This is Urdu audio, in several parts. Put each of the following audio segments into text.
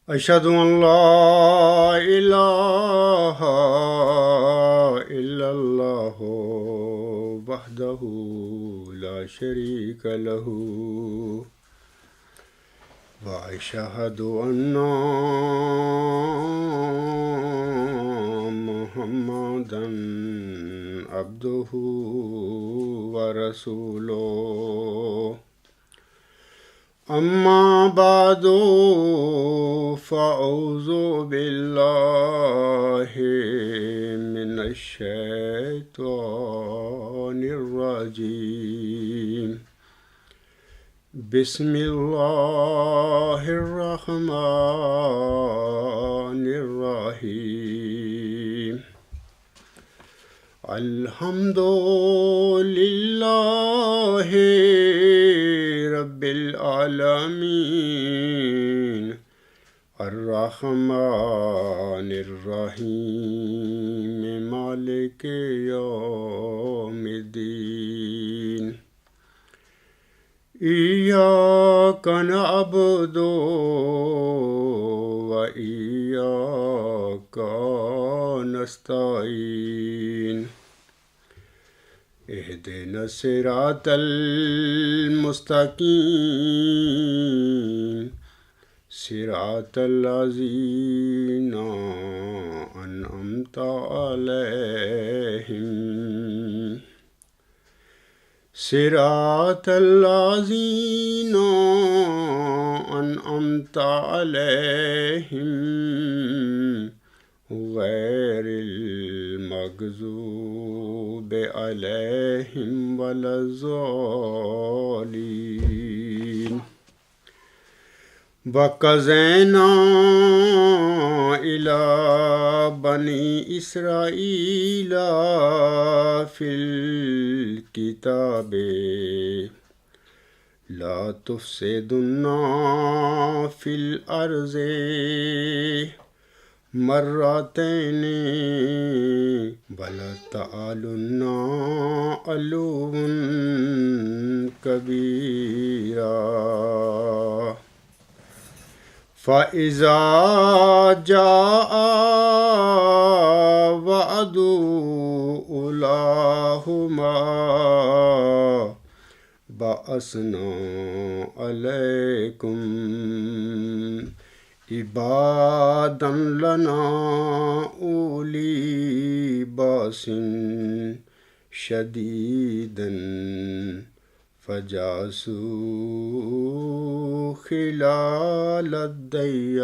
أشهد أن لا إله إلا الله وحده لا شريك له وأشهد أن محمدا عبده ورسوله أما بعد فأعوذ بالله من الشيطان الرجيم بسم الله الرحمن الرحيم الحمد لله رب العالمين الرحمن الرحيم مالك يوم الدين إياك نعبد وإياك نستعين اهدنا الصراط المستقيم صراط الذين أنعمت عليهم صراط الذين أنعمت عليهم غير المغضوب عليهم ولا الضالين وقضينا إلى بني إسرائيل في الكتاب لا تفسدن في الأرض مرتين ولا تعلن علوا كبيرا فإذا جاء وعد أولاهما بعثنا عليكم عبادا لنا أولي بأس شديدا فجاسوا خلال الديار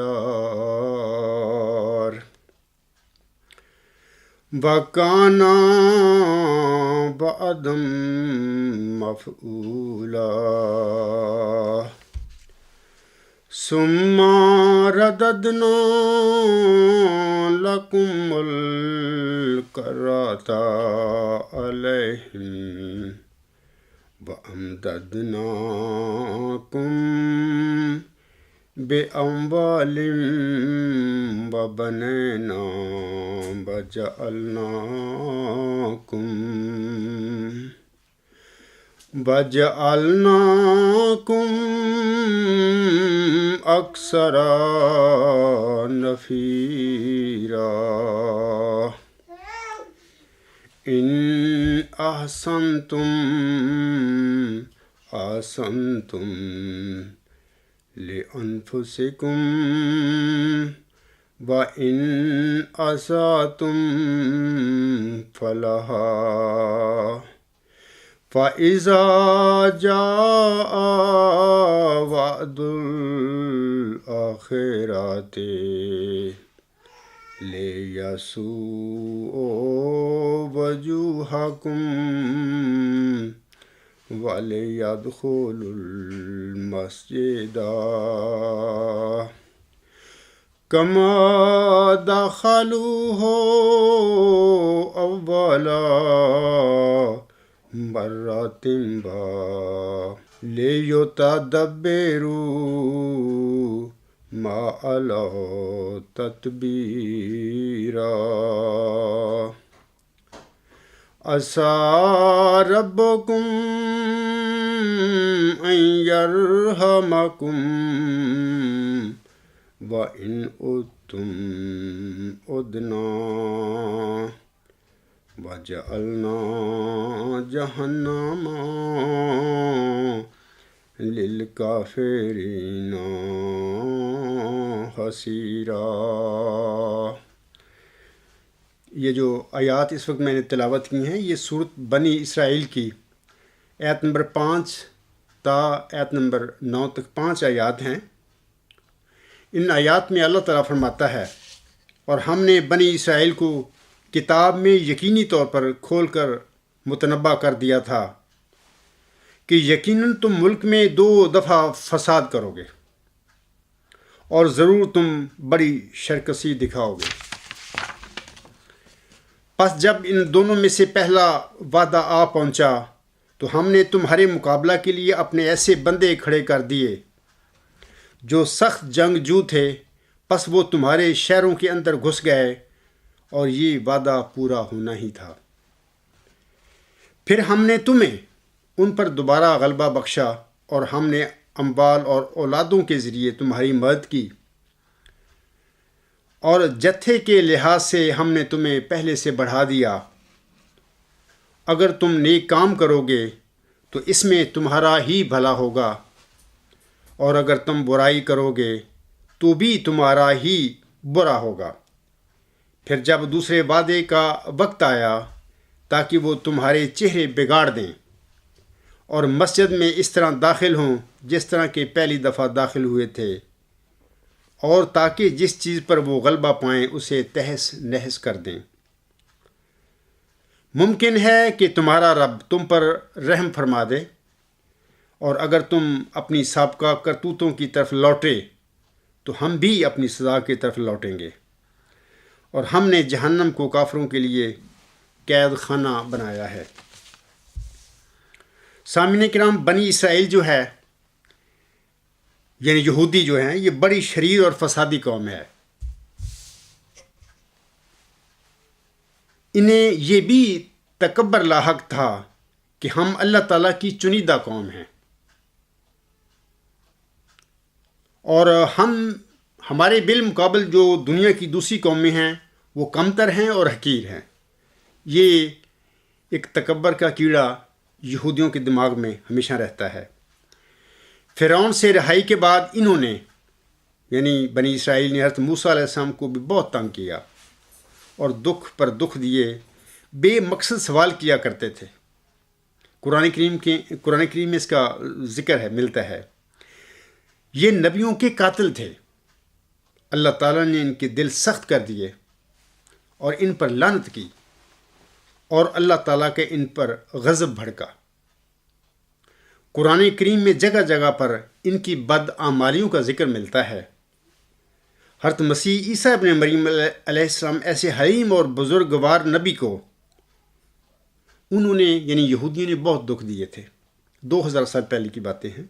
وكان بعدا مفعولا ثم رددنا لكم الكرة عليهم وأمددناكم بأموال وبنينا وجعلناكم أكثر نفيرا إن أحسنتم لأنفسكم وإن أسأتم فلها فإذا جاء وعد الآخرة ليسوءوا وجوهكم وليدخلوا المسجد كما دخلوه أولا مرة ليتدبروا ما علوا تتبيرا عسى ربكم أن يرحمكم وَإِنْ عُدْتُمْ عُدْنَا وَجَعَلْنَا جَهَنَّمَ لِلْكَافِرِينَ حَصِيرًا۔ یہ جو آیات اس وقت میں نے تلاوت کی ہیں، یہ سورۃ بنی اسرائیل کی آیت نمبر 5 تا آیت نمبر 9 تک 5 آیات ہیں۔ ان آیات میں اللہ تعالیٰ فرماتا ہے، اور ہم نے بنی اسرائیل کو کتاب میں یقینی طور پر کھول کر متنبع کر دیا تھا کہ یقیناً تم ملک میں 2 دفعہ فساد کرو گے اور ضرور تم بڑی شرکسی دکھاؤ گے۔ پس جب ان دونوں میں سے پہلا وعدہ آ پہنچا تو ہم نے تمہارے مقابلہ کے لیے اپنے ایسے بندے کھڑے کر دیے جو سخت جنگجو تھے، پس وہ تمہارے شہروں کے اندر گھس گئے اور یہ وعدہ پورا ہونا ہی تھا۔ پھر ہم نے تمہیں ان پر دوبارہ غلبہ بخشا اور ہم نے اموال اور اولادوں کے ذریعے تمہاری مدد کی، اور جتھے کے لحاظ سے ہم نے تمہیں پہلے سے بڑھا دیا۔ اگر تم نیک کام کرو گے تو اس میں تمہارا ہی بھلا ہوگا، اور اگر تم برائی کرو گے تو بھی تمہارا ہی برا ہوگا۔ پھر جب دوسرے وعدے کا وقت آیا تاکہ وہ تمہارے چہرے بگاڑ دیں اور مسجد میں اس طرح داخل ہوں جس طرح کہ پہلی دفعہ داخل ہوئے تھے، اور تاکہ جس چیز پر وہ غلبہ پائیں اسے تہس نہس کر دیں۔ ممکن ہے کہ تمہارا رب تم پر رحم فرما دے، اور اگر تم اپنی سابقہ کرتوتوں کی طرف لوٹے تو ہم بھی اپنی سزا کی طرف لوٹیں گے، اور ہم نے جہنم کو کافروں کے لیے قید خانہ بنایا ہے۔ سامعین کرام، بنی اسرائیل جو ہے، یعنی یہودی جو ہیں، یہ بڑی شریر اور فسادی قوم ہے۔ انہیں یہ بھی تکبر لاحق تھا کہ ہم اللہ تعالیٰ کی چنیدہ قوم ہیں، اور ہمارے بالمقابل جو دنیا کی دوسری قومیں ہیں وہ کمتر ہیں اور حقیر ہیں۔ یہ ایک تکبر کا کیڑا یہودیوں کے دماغ میں ہمیشہ رہتا ہے۔ فرعون سے رہائی کے بعد انہوں نے، یعنی بنی اسرائیل نے، حضرت موسیٰ علیہ السلام کو بھی بہت تنگ کیا اور دکھ پر دکھ دیے، بے مقصد سوال کیا کرتے تھے۔ قرآن کریم میں اس کا ذکر ملتا ہے۔ یہ نبیوں کے قاتل تھے۔ اللہ تعالیٰ نے ان کے دل سخت کر دیے اور ان پر لعنت کی، اور اللہ تعالیٰ کے ان پر غضب بھڑکا۔ قرآن کریم میں جگہ جگہ پر ان کی بدعمالیوں کا ذکر ملتا ہے۔ حضرت مسیح عیسیٰ ابن مریم علیہ السلام ایسے حلیم اور بزرگوار نبی کو انہوں نے، یعنی یہودیوں نے، بہت دکھ دیے تھے۔ 2000 سال پہلے کی باتیں ہیں،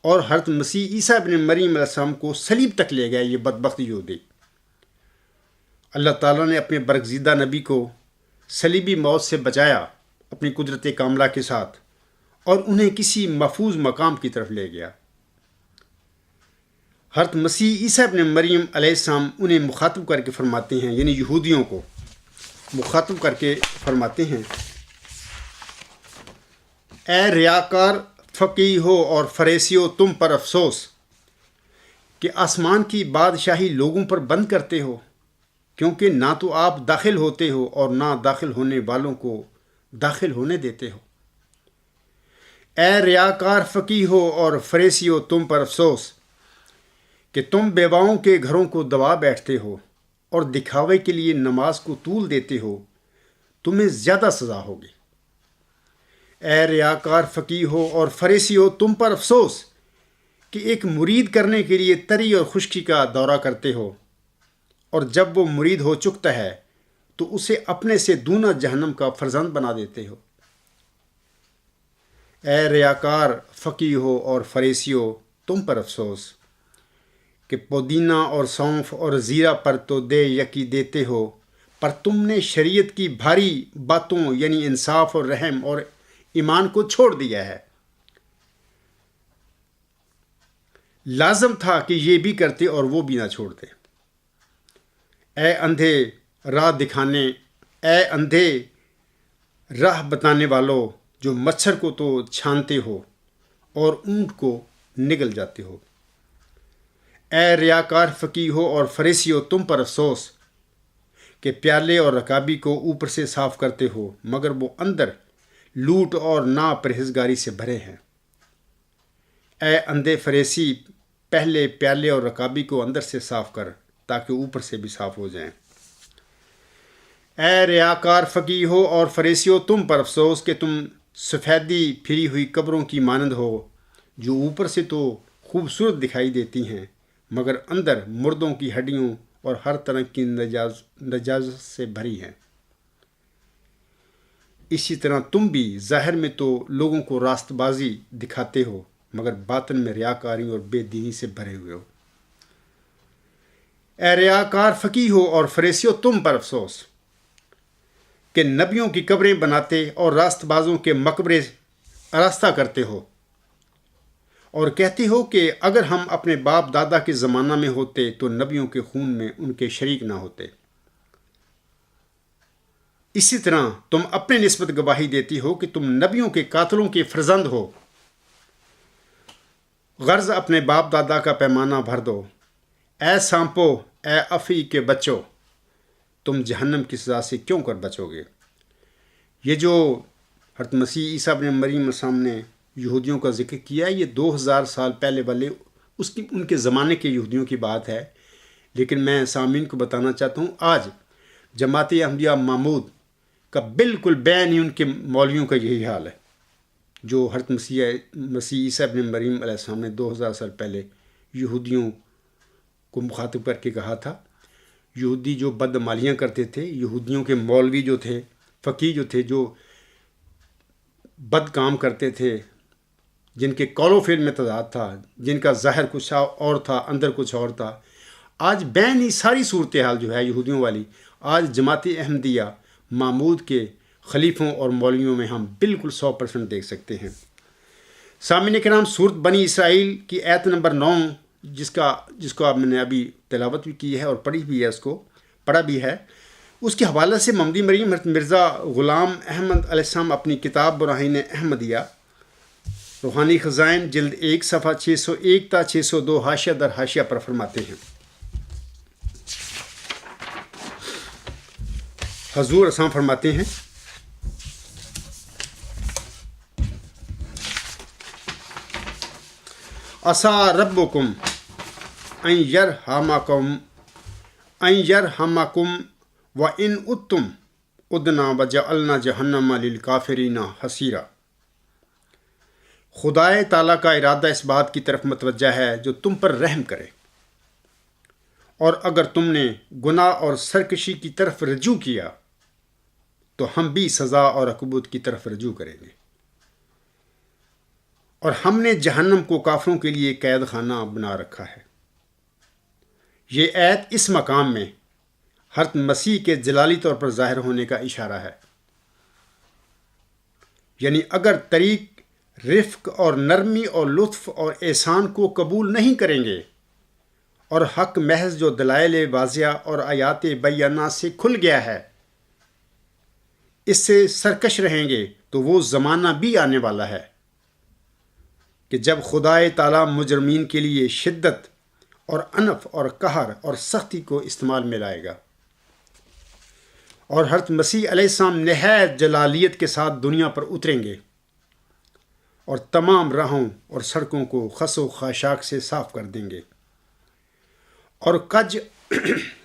اور حضرت مسیح عیسیٰ ابن مریم علیہ السلام کو صلیب تک لے گئے یہ بدبخت یہودی۔ اللہ تعالیٰ نے اپنے برگزیدہ نبی کو صلیبی موت سے بچایا اپنی قدرت کاملہ کے ساتھ، اور انہیں کسی محفوظ مقام کی طرف لے گیا۔ حضرت مسیح عیسیٰ ابن مریم علیہ السلام انہیں مخاطب کر کے فرماتے ہیں، یعنی یہودیوں کو مخاطب کر کے فرماتے ہیں، اے ریاکار فقیہو اور فریسیو، تم پر افسوس کہ آسمان کی بادشاہی لوگوں پر بند کرتے ہو، کیونکہ نہ تو آپ داخل ہوتے ہو اور نہ داخل ہونے والوں کو داخل ہونے دیتے ہو۔ اے ریاکار فقیہو اور فریسیو، تم پر افسوس کہ تم بیواؤں کے گھروں کو دبا بیٹھتے ہو اور دکھاوے کے لیے نماز کو طول دیتے ہو، تمہیں زیادہ سزا ہوگی۔ اے ریاکار فقیہو اور فریسیو، تم پر افسوس کہ ایک مرید کرنے کے لیے تری اور خشکی کا دورہ کرتے ہو، اور جب وہ مرید ہو چکتا ہے تو اسے اپنے سے دونا جہنم کا فرزند بنا دیتے ہو۔ اے ریاکار فقیہو اور فریسیو، تم پر افسوس کہ پودینہ اور سونف اور زیرہ پر تو دے یکی دیتے ہو، پر تم نے شریعت کی بھاری باتوں یعنی انصاف اور رحم اور ایمان کو چھوڑ دیا ہے۔ لازم تھا کہ یہ بھی کرتے اور وہ بھی نہ چھوڑتے۔ اے اندھے راہ دکھانے، اے اندھے راہ بتانے والوں، جو مچھر کو تو چھانتے ہو اور اونٹ کو نگل جاتے ہو۔ اے ریاکار فقیہو اور فریسیو، تم پر افسوس کہ پیالے اور رکابی کو اوپر سے صاف کرتے ہو مگر وہ اندر لوٹ اور ناپرہیزگاری سے بھرے ہیں۔ اے اندھے فریسی، پہلے پیالے اور رکابی کو اندر سے صاف کر تاکہ اوپر سے بھی صاف ہو جائیں۔ اے ریاکار فقیہو اور فریسیو، تم پر افسوس کہ تم سفیدی پھری ہوئی قبروں کی مانند ہو، جو اوپر سے تو خوبصورت دکھائی دیتی ہیں مگر اندر مردوں کی ہڈیوں اور ہر طرح کی نجاست سے بھری ہیں۔ اسی طرح تم بھی ظاہر میں تو لوگوں کو راست بازی دکھاتے ہو مگر باطن میں ریاکاری اور بے دینی سے بھرے ہوئے ہو۔ اے ریاکار فقیہو اور فریسیو، تم پر افسوس کہ نبیوں کی قبریں بناتے اور راست بازوں کے مقبرے آراستہ کرتے ہو اور کہتے ہو کہ اگر ہم اپنے باپ دادا کے زمانہ میں ہوتے تو نبیوں کے خون میں ان کے شریک نہ ہوتے۔ اسی طرح تم اپنے نسبت گواہی دیتی ہو کہ تم نبیوں کے قاتلوں کے فرزند ہو۔ غرض اپنے باپ دادا کا پیمانہ بھر دو۔ اے سانپو، اے افی کے بچو، تم جہنم کی سزا سے کیوں کر بچو گے؟ یہ جو حضرت مسیح عیسیٰ ابن مریم السلام نے یہودیوں کا ذکر کیا، یہ 2000 سال پہلے والے ان کے زمانے کے یہودیوں کی بات ہے، لیکن میں سامعین کو بتانا چاہتا ہوں آج جماعت احمدیہ محمود کا بالکل بین ہی ان کے مولویوں کا یہی حال ہے، جو حضرت مسیح عیسیٰ ابن مریم علیہ السلام نے 2000 سال پہلے یہودیوں کو مخاطب کر کے کہا تھا۔ یہودی جو بدعمالیاں کرتے تھے، یہودیوں کے مولوی جو تھے، فقیہ جو تھے، جو بد کام کرتے تھے، جن کے قول و فعل میں تضاد تھا، جن کا ظاہر کچھ اور تھا اندر کچھ اور تھا، آج بین ہی ساری صورتحال جو ہے یہودیوں والی، آج جماعت احمدیہ محمود کے خلیفوں اور مولویوں میں ہم بالکل 100% دیکھ سکتے ہیں۔ سامعین کرام، سورت بنی اسرائیل کی آیت نمبر 9 جس کو آپ میں نے ابھی تلاوت بھی کی ہے اور پڑھی بھی ہے، اس کو پڑھا بھی ہے، اس کے حوالے سے محمدی مریم حضرت مرزا غلام احمد علیہ السلام اپنی کتاب براہین احمدیہ روحانی خزائن جلد 1 صفحہ 601 تا 602 حاشیہ در حاشیہ پر فرماتے ہیں۔ حضور اسلام فرماتے ہیں، عسیٰ ربکم ان یرحمکم وان عدتم عدنا وجعلنا جہنم للکافرین حصیرا۔ خدائے تعالیٰ کا ارادہ اس بات کی طرف متوجہ ہے جو تم پر رحم کرے، اور اگر تم نے گناہ اور سرکشی کی طرف رجوع کیا تو ہم بھی سزا اور عقوبت کی طرف رجوع کریں گے۔ اور ہم نے جہنم کو کافروں کے لیے قید خانہ بنا رکھا ہے۔ یہ آیت اس مقام میں حضرت مسیح کے جلالی طور پر ظاہر ہونے کا اشارہ ہے۔ یعنی اگر طریق رفق اور نرمی اور لطف اور احسان کو قبول نہیں کریں گے اور حق محض جو دلائل واضحہ اور آیات بینہ سے کھل گیا ہے اس سے سرکش رہیں گے تو وہ زمانہ بھی آنے والا ہے کہ جب خدائے تعالیٰ مجرمین کے لیے شدت اور عنف اور قہر اور سختی کو استعمال میں لائے گا، اور حضرت مسیح علیہ السلام نہایت جلالیت کے ساتھ دنیا پر اتریں گے اور تمام راہوں اور سڑکوں کو خس و خاشاک سے صاف کر دیں گے، اور کج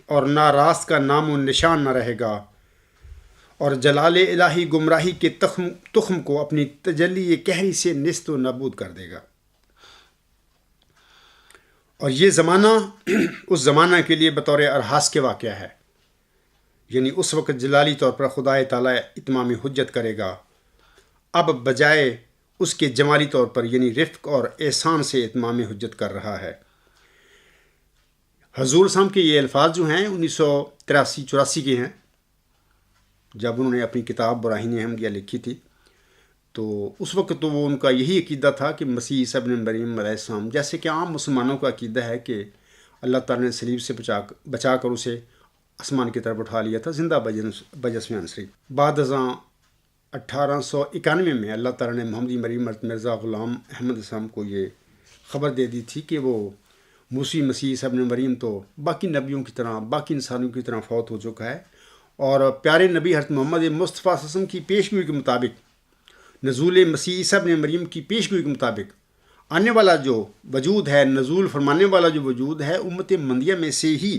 اور ناراست کا نام و نشان نہ رہے گا، اور جلال الہی گمراہی کے تخم کو اپنی تجلی قہری سے نیست و نابود کر دے گا۔ اور یہ زمانہ اس زمانہ کے لیے بطور ارحاس کے واقعہ ہے، یعنی اس وقت جلالی طور پر خدائے تعالیٰ اتمام حجت کرے گا، اب بجائے اس کے جمالی طور پر یعنی رفق اور احسان سے اتمام حجت کر رہا ہے۔ حضور صاحب کے یہ الفاظ جو ہیں 1983-84 کے ہیں، جب انہوں نے اپنی کتاب براہین احمدیہ لکھی تھی۔ تو اس وقت تو وہ ان کا یہی عقیدہ تھا کہ مسیح عیسیٰ ابن مریم علیہ السلام، جیسے کہ عام مسلمانوں کا عقیدہ ہے کہ اللہ تعالیٰ نے صلیب سے بچا کر اسے آسمان کی طرف اٹھا لیا تھا زندہ بجسم عنصری۔ بعد ازاں 1891 میں اللہ تعالیٰ نے محمدی مریم مرزا غلام احمد السلام کو یہ خبر دے دی تھی کہ وہ مسیح عیسیٰ ابن مریم تو باقی نبیوں کی طرح، باقی انسانوں کی طرح فوت ہو چکا ہے، اور پیارے نبی حضرت محمد مصطفیٰ صلی اللہ علیہ وسلم کی پیشگوئی کے مطابق، نزول مسیح عیسیٰ ابن مریم کی پیشگوئی کے مطابق آنے والا جو وجود ہے، نزول فرمانے والا جو وجود ہے، امت مندیہ میں سے ہی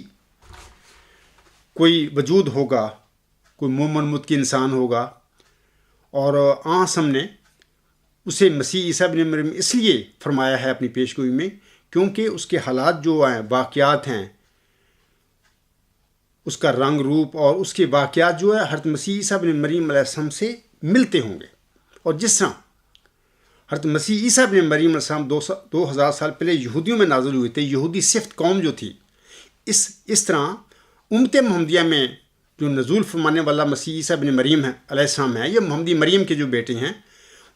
کوئی وجود ہوگا، کوئی مومن متقی انسان ہوگا، اور ہم نے اسے مسیح عیسیٰ ابن مریم اس لیے فرمایا ہے اپنی پیشگوئی میں کیونکہ اس کے حالات جو ہیں، واقعات ہیں، اس کا رنگ روپ اور اس کے واقعات جو ہے حضرت مسیح عیسیٰ ابن مریم علیہ السلام سے ملتے ہوں گے۔ اور جس طرح حضرت مسیح عیسیٰ ابن مریم علیہ السلام 2000 سال پہلے یہودیوں میں نازل ہوئے تھے، یہودی صفت قوم جو تھی، اس طرح امت محمدیہ میں جو نزول فرمانے والا مسیح عیسیٰ ابن مریم علیہ السلام ہے، یہ محمدی مریم کے جو بیٹے ہیں،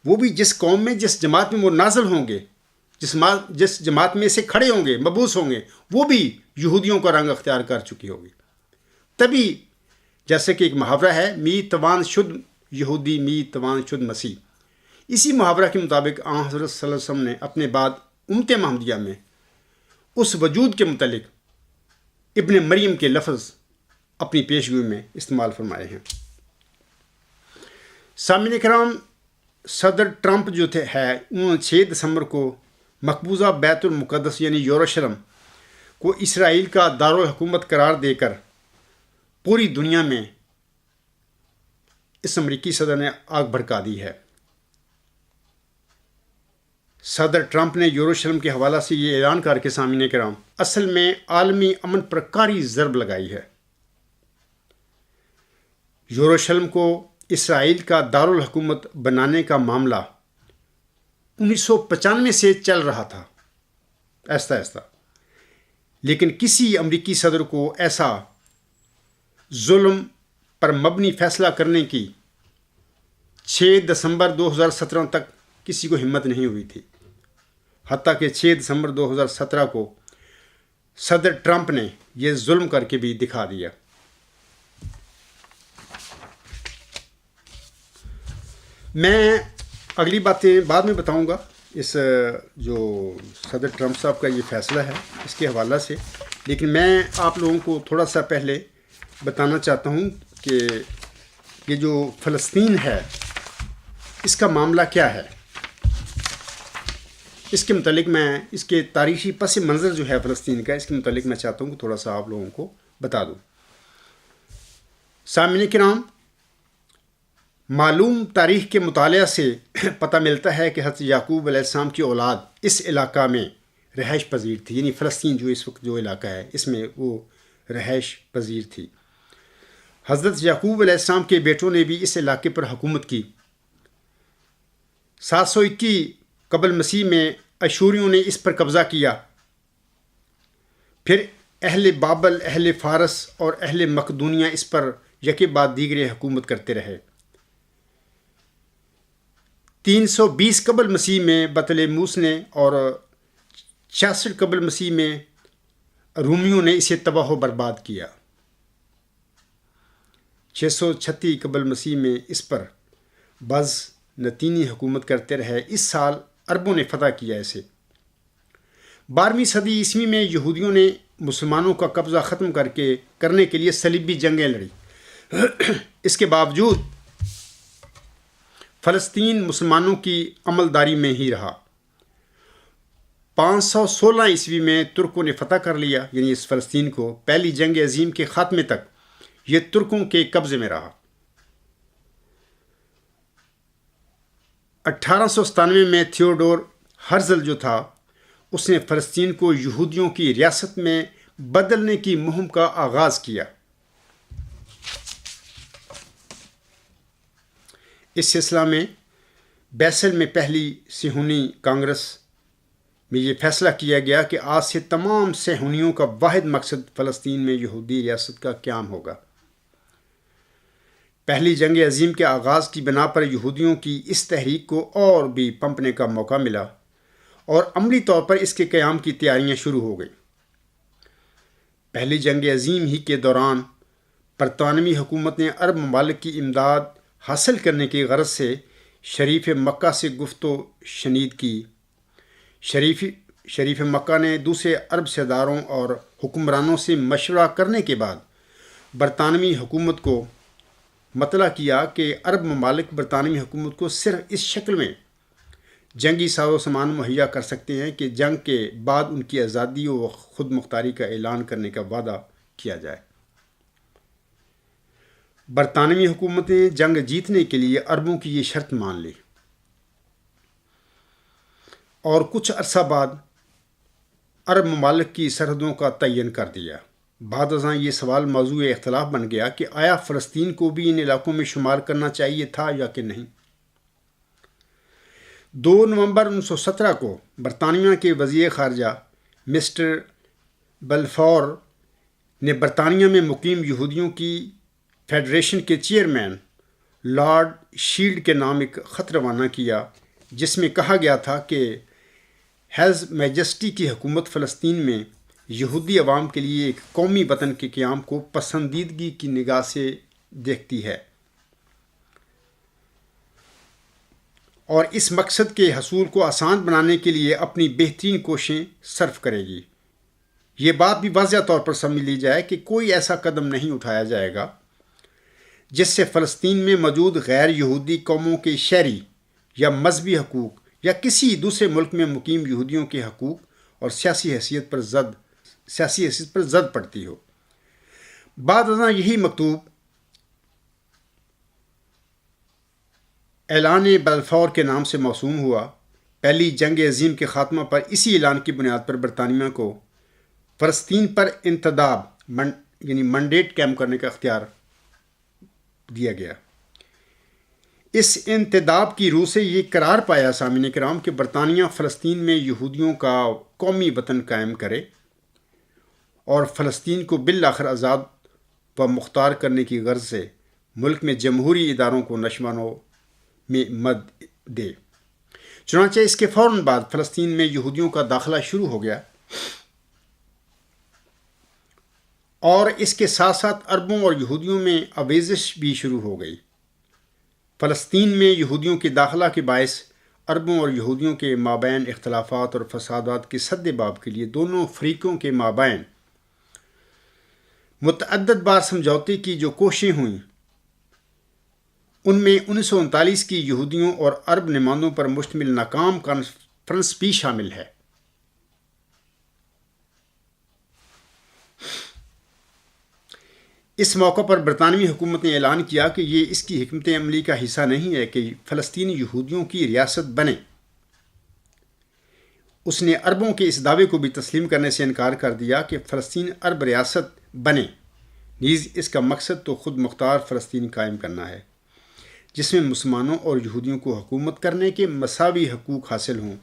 وہ بھی جس قوم میں، جس جماعت میں وہ نازل ہوں گے، جس جماعت میں سے کھڑے ہوں گے، مبعوث ہوں گے، وہ بھی یہودیوں کا رنگ اختیار کر چکی ہوگی۔ تبھی جیسے کہ ایک محاورہ ہے، می توان شد یہودی می توان شد مسیح، اسی محاورہ کے مطابق حضرت صلی اللہ علیہ وسلم نے اپنے بعد امت محمدیہ میں اس وجود کے متعلق ابن مریم کے لفظ اپنی پیشگوئی میں استعمال فرمائے ہیں۔ سامعین کرام، صدر ٹرمپ جو انہوں نے 6 دسمبر کو مقبوضہ بیت المقدس یعنی یروشلم کو اسرائیل کا دارالحکومت قرار دے کر پوری دنیا میں اس امریکی صدر نے آگ بھڑکا دی ہے۔ صدر ٹرمپ نے یروشلم کے حوالہ سے یہ اعلان کر کے سامعین کرام اصل میں عالمی امن پر کاری ضرب لگائی ہے۔ یروشلم کو اسرائیل کا دارالحکومت بنانے کا معاملہ 1995 سے چل رہا تھا آہستہ آہستہ، لیکن کسی امریکی صدر کو ایسا ظلم پر مبنی فیصلہ کرنے کی 6 دسمبر 2017 تک کسی کو ہمت نہیں ہوئی تھی، حتیٰ کہ 6 دسمبر 2017 کو صدر ٹرمپ نے یہ ظلم کر کے بھی دکھا دیا۔ میں اگلی باتیں بعد میں بتاؤں گا اس جو صدر ٹرمپ صاحب کا یہ فیصلہ ہے اس کے حوالہ سے، لیکن میں آپ لوگوں کو تھوڑا سا پہلے بتانا چاہتا ہوں کہ یہ جو فلسطین ہے اس کا معاملہ کیا ہے۔ اس کے متعلق میں اس کے تاریخی پس منظر جو ہے فلسطین کا، اس کے متعلق میں چاہتا ہوں کہ تھوڑا سا آپ لوگوں کو بتا دوں۔ سامعین کرام، معلوم تاریخ کے مطالعہ سے پتہ ملتا ہے کہ حضرت یعقوب علیہ السلام کی اولاد اس علاقہ میں رہائش پذیر تھی، یعنی فلسطین جو اس وقت جو علاقہ ہے اس میں وہ رہائش پذیر تھی۔ حضرت یعقوب علیہ السلام کے بیٹوں نے بھی اس علاقے پر حکومت کی۔ 721 قبل مسیح میں اشوریوں نے اس پر قبضہ کیا، پھر اہل بابل، اہل فارس اور اہل مقدونیہ اس پر یکے بعد دیگرے حکومت کرتے رہے۔ 320 قبل مسیح میں بطلیموس نے اور 66 قبل مسیح میں رومیوں نے اسے تباہ و برباد کیا۔ 636 قبل مسیح میں اس پر بز نتینی حکومت کرتے رہے۔ اس سال عربوں نے فتح کیا اسے۔ 12ویں صدی عیسوی میں یہودیوں نے مسلمانوں کا قبضہ ختم کرنے کے لیے صلیبی جنگیں لڑی۔ اس کے باوجود فلسطین مسلمانوں کی عملداری میں ہی رہا۔ 516 عیسوی میں ترکوں نے فتح کر لیا، یعنی اس فلسطین کو۔ پہلی جنگ عظیم کے خاتمے تک یہ ترکوں کے قبضے میں رہا۔ 1897 میں تھیوڈور ہرزل جو تھا اس نے فلسطین کو یہودیوں کی ریاست میں بدلنے کی مہم کا آغاز کیا۔ اس سلسلہ میں بیسل میں پہلی صہیونی کانگریس میں یہ فیصلہ کیا گیا کہ آج سے تمام صہیونیوں کا واحد مقصد فلسطین میں یہودی ریاست کا قیام ہوگا۔ پہلی جنگ عظیم کے آغاز کی بنا پر یہودیوں کی اس تحریک کو اور بھی پنپنے کا موقع ملا اور عملی طور پر اس کے قیام کی تیاریاں شروع ہو گئیں۔ پہلی جنگ عظیم ہی کے دوران برطانوی حکومت نے عرب ممالک کی امداد حاصل کرنے کی غرض سے شریف مکہ سے گفت و شنید کی۔ شریف مکہ نے دوسرے عرب سرداروں اور حکمرانوں سے مشورہ کرنے کے بعد برطانوی حکومت کو مطلع کیا کہ عرب ممالک برطانوی حکومت کو صرف اس شکل میں جنگی ساز و سامان مہیا کر سکتے ہیں کہ جنگ کے بعد ان کی آزادی و خود مختاری کا اعلان کرنے کا وعدہ کیا جائے۔ برطانوی حکومت نے جنگ جیتنے کے لیے عربوں کی یہ شرط مان لی اور کچھ عرصہ بعد عرب ممالک کی سرحدوں کا تعین کر دیا۔ بعد ازاں یہ سوال موضوع اختلاف بن گیا کہ آیا فلسطین کو بھی ان علاقوں میں شمار کرنا چاہیے تھا یا کہ نہیں۔ 2 نومبر 1917 کو برطانیہ کے وزیر خارجہ مسٹر بلفور نے برطانیہ میں مقیم یہودیوں کی فیڈریشن کے چیئرمین لارڈ شیلڈ کے نام ایک خط روانہ کیا، جس میں کہا گیا تھا کہ ہیز میجسٹی کی حکومت فلسطین میں یہودی عوام کے لیے ایک قومی وطن کے قیام کو پسندیدگی کی نگاہ سے دیکھتی ہے اور اس مقصد کے حصول کو آسان بنانے کے لیے اپنی بہترین کوششیں صرف کرے گی۔ یہ بات بھی واضح طور پر سمجھ لی جائے کہ کوئی ایسا قدم نہیں اٹھایا جائے گا جس سے فلسطین میں موجود غیر یہودی قوموں کے شہری یا مذہبی حقوق یا کسی دوسرے ملک میں مقیم یہودیوں کے حقوق اور سیاسی حیثیت پر زد پڑتی ہو۔ بعد ازاں یہی مکتوب اعلان بلفور کے نام سے موسوم ہوا۔ پہلی جنگ عظیم کے خاتمہ پر اسی اعلان کی بنیاد پر برطانیہ کو فلسطین پر انتداب منڈیٹ قائم کرنے کا اختیار دیا گیا۔ اس انتداب کی روح سے یہ قرار پایا سامعین کرام کہ برطانیہ فلسطین میں یہودیوں کا قومی وطن قائم کرے اور فلسطین کو بالآخر آزاد و مختار کرنے کی غرض سے ملک میں جمہوری اداروں کو نشوانو میں مد دے۔ چنانچہ اس کے فوراً بعد فلسطین میں یہودیوں کا داخلہ شروع ہو گیا اور اس کے ساتھ ساتھ عربوں اور یہودیوں میں آویزش بھی شروع ہو گئی۔ فلسطین میں یہودیوں کے داخلہ کے باعث عربوں اور یہودیوں کے مابین اختلافات اور فسادات کے سد باب کے لیے دونوں فریقوں کے مابین متعدد بار سمجھوتے کی جو کوششیں ہوئیں، ان میں 1939 کی یہودیوں اور عرب نمائندوں پر مشتمل ناکام کانفرنس بھی شامل ہے۔ اس موقع پر برطانوی حکومت نے اعلان کیا کہ یہ اس کی حکمت عملی کا حصہ نہیں ہے کہ فلسطینی یہودیوں کی ریاست بنے۔ اس نے عربوں کے اس دعوے کو بھی تسلیم کرنے سے انکار کر دیا کہ فلسطین عرب ریاست بنے، نیز اس کا مقصد تو خود مختار فلسطین قائم کرنا ہے جس میں مسلمانوں اور یہودیوں کو حکومت کرنے کے مساوی حقوق حاصل ہوں۔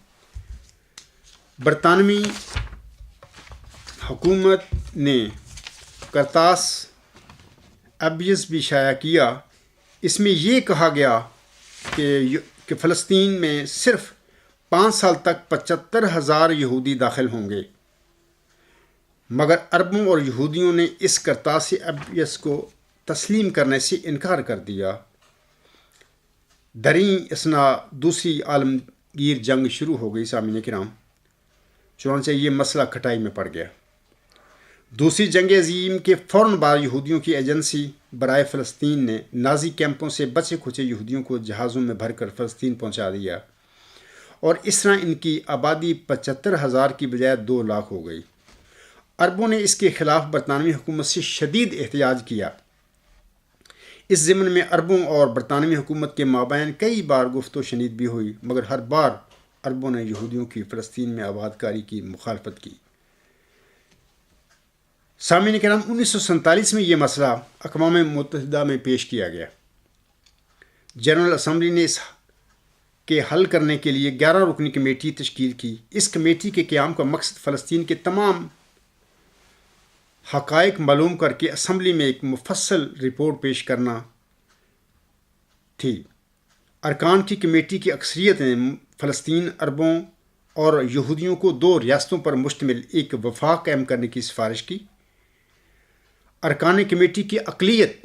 برطانوی حکومت نے کرتاس ابیض بھی شائع کیا۔ اس میں یہ کہا گیا کہ فلسطین میں صرف 5 سال تک 75,000 یہودی داخل ہوں گے، مگر عربوں اور یہودیوں نے اس کرتاس ابیض کو تسلیم کرنے سے انکار کر دیا۔ دریں اثنا دوسری عالمگیر جنگ شروع ہو گئی سامعین کرام، چنانچہ یہ مسئلہ کھٹائی میں پڑ گیا۔ دوسری جنگ عظیم کے فوراً بعد یہودیوں کی ایجنسی برائے فلسطین نے نازی کیمپوں سے بچے کھچے یہودیوں کو جہازوں میں بھر کر فلسطین پہنچا دیا اور اس طرح ان کی آبادی 75,000 کی بجائے 2 لاکھ ہو گئی۔ عربوں نے اس کے خلاف برطانوی حکومت سے شدید احتجاج کیا۔ اس ضمن میں عربوں اور برطانوی حکومت کے مابین کئی بار گفت و شنید بھی ہوئی، مگر ہر بار عربوں نے یہودیوں کی فلسطین میں آباد کاری کی مخالفت کی۔ سامعین کرام، 1947 میں یہ مسئلہ اقوام متحدہ میں پیش کیا گیا۔ جنرل اسمبلی نے اس کے حل کرنے کے لیے 11 رکنی کمیٹی تشکیل کی۔ اس کمیٹی کے قیام کا مقصد فلسطین کے تمام حقائق معلوم کر کے اسمبلی میں ایک مفصل رپورٹ پیش کرنا تھی۔ ارکان کی کمیٹی کی اکثریت نے فلسطین عربوں اور یہودیوں کو 2 ریاستوں پر مشتمل ایک وفاق قائم کرنے کی سفارش کی۔ ارکان کمیٹی کی اقلیت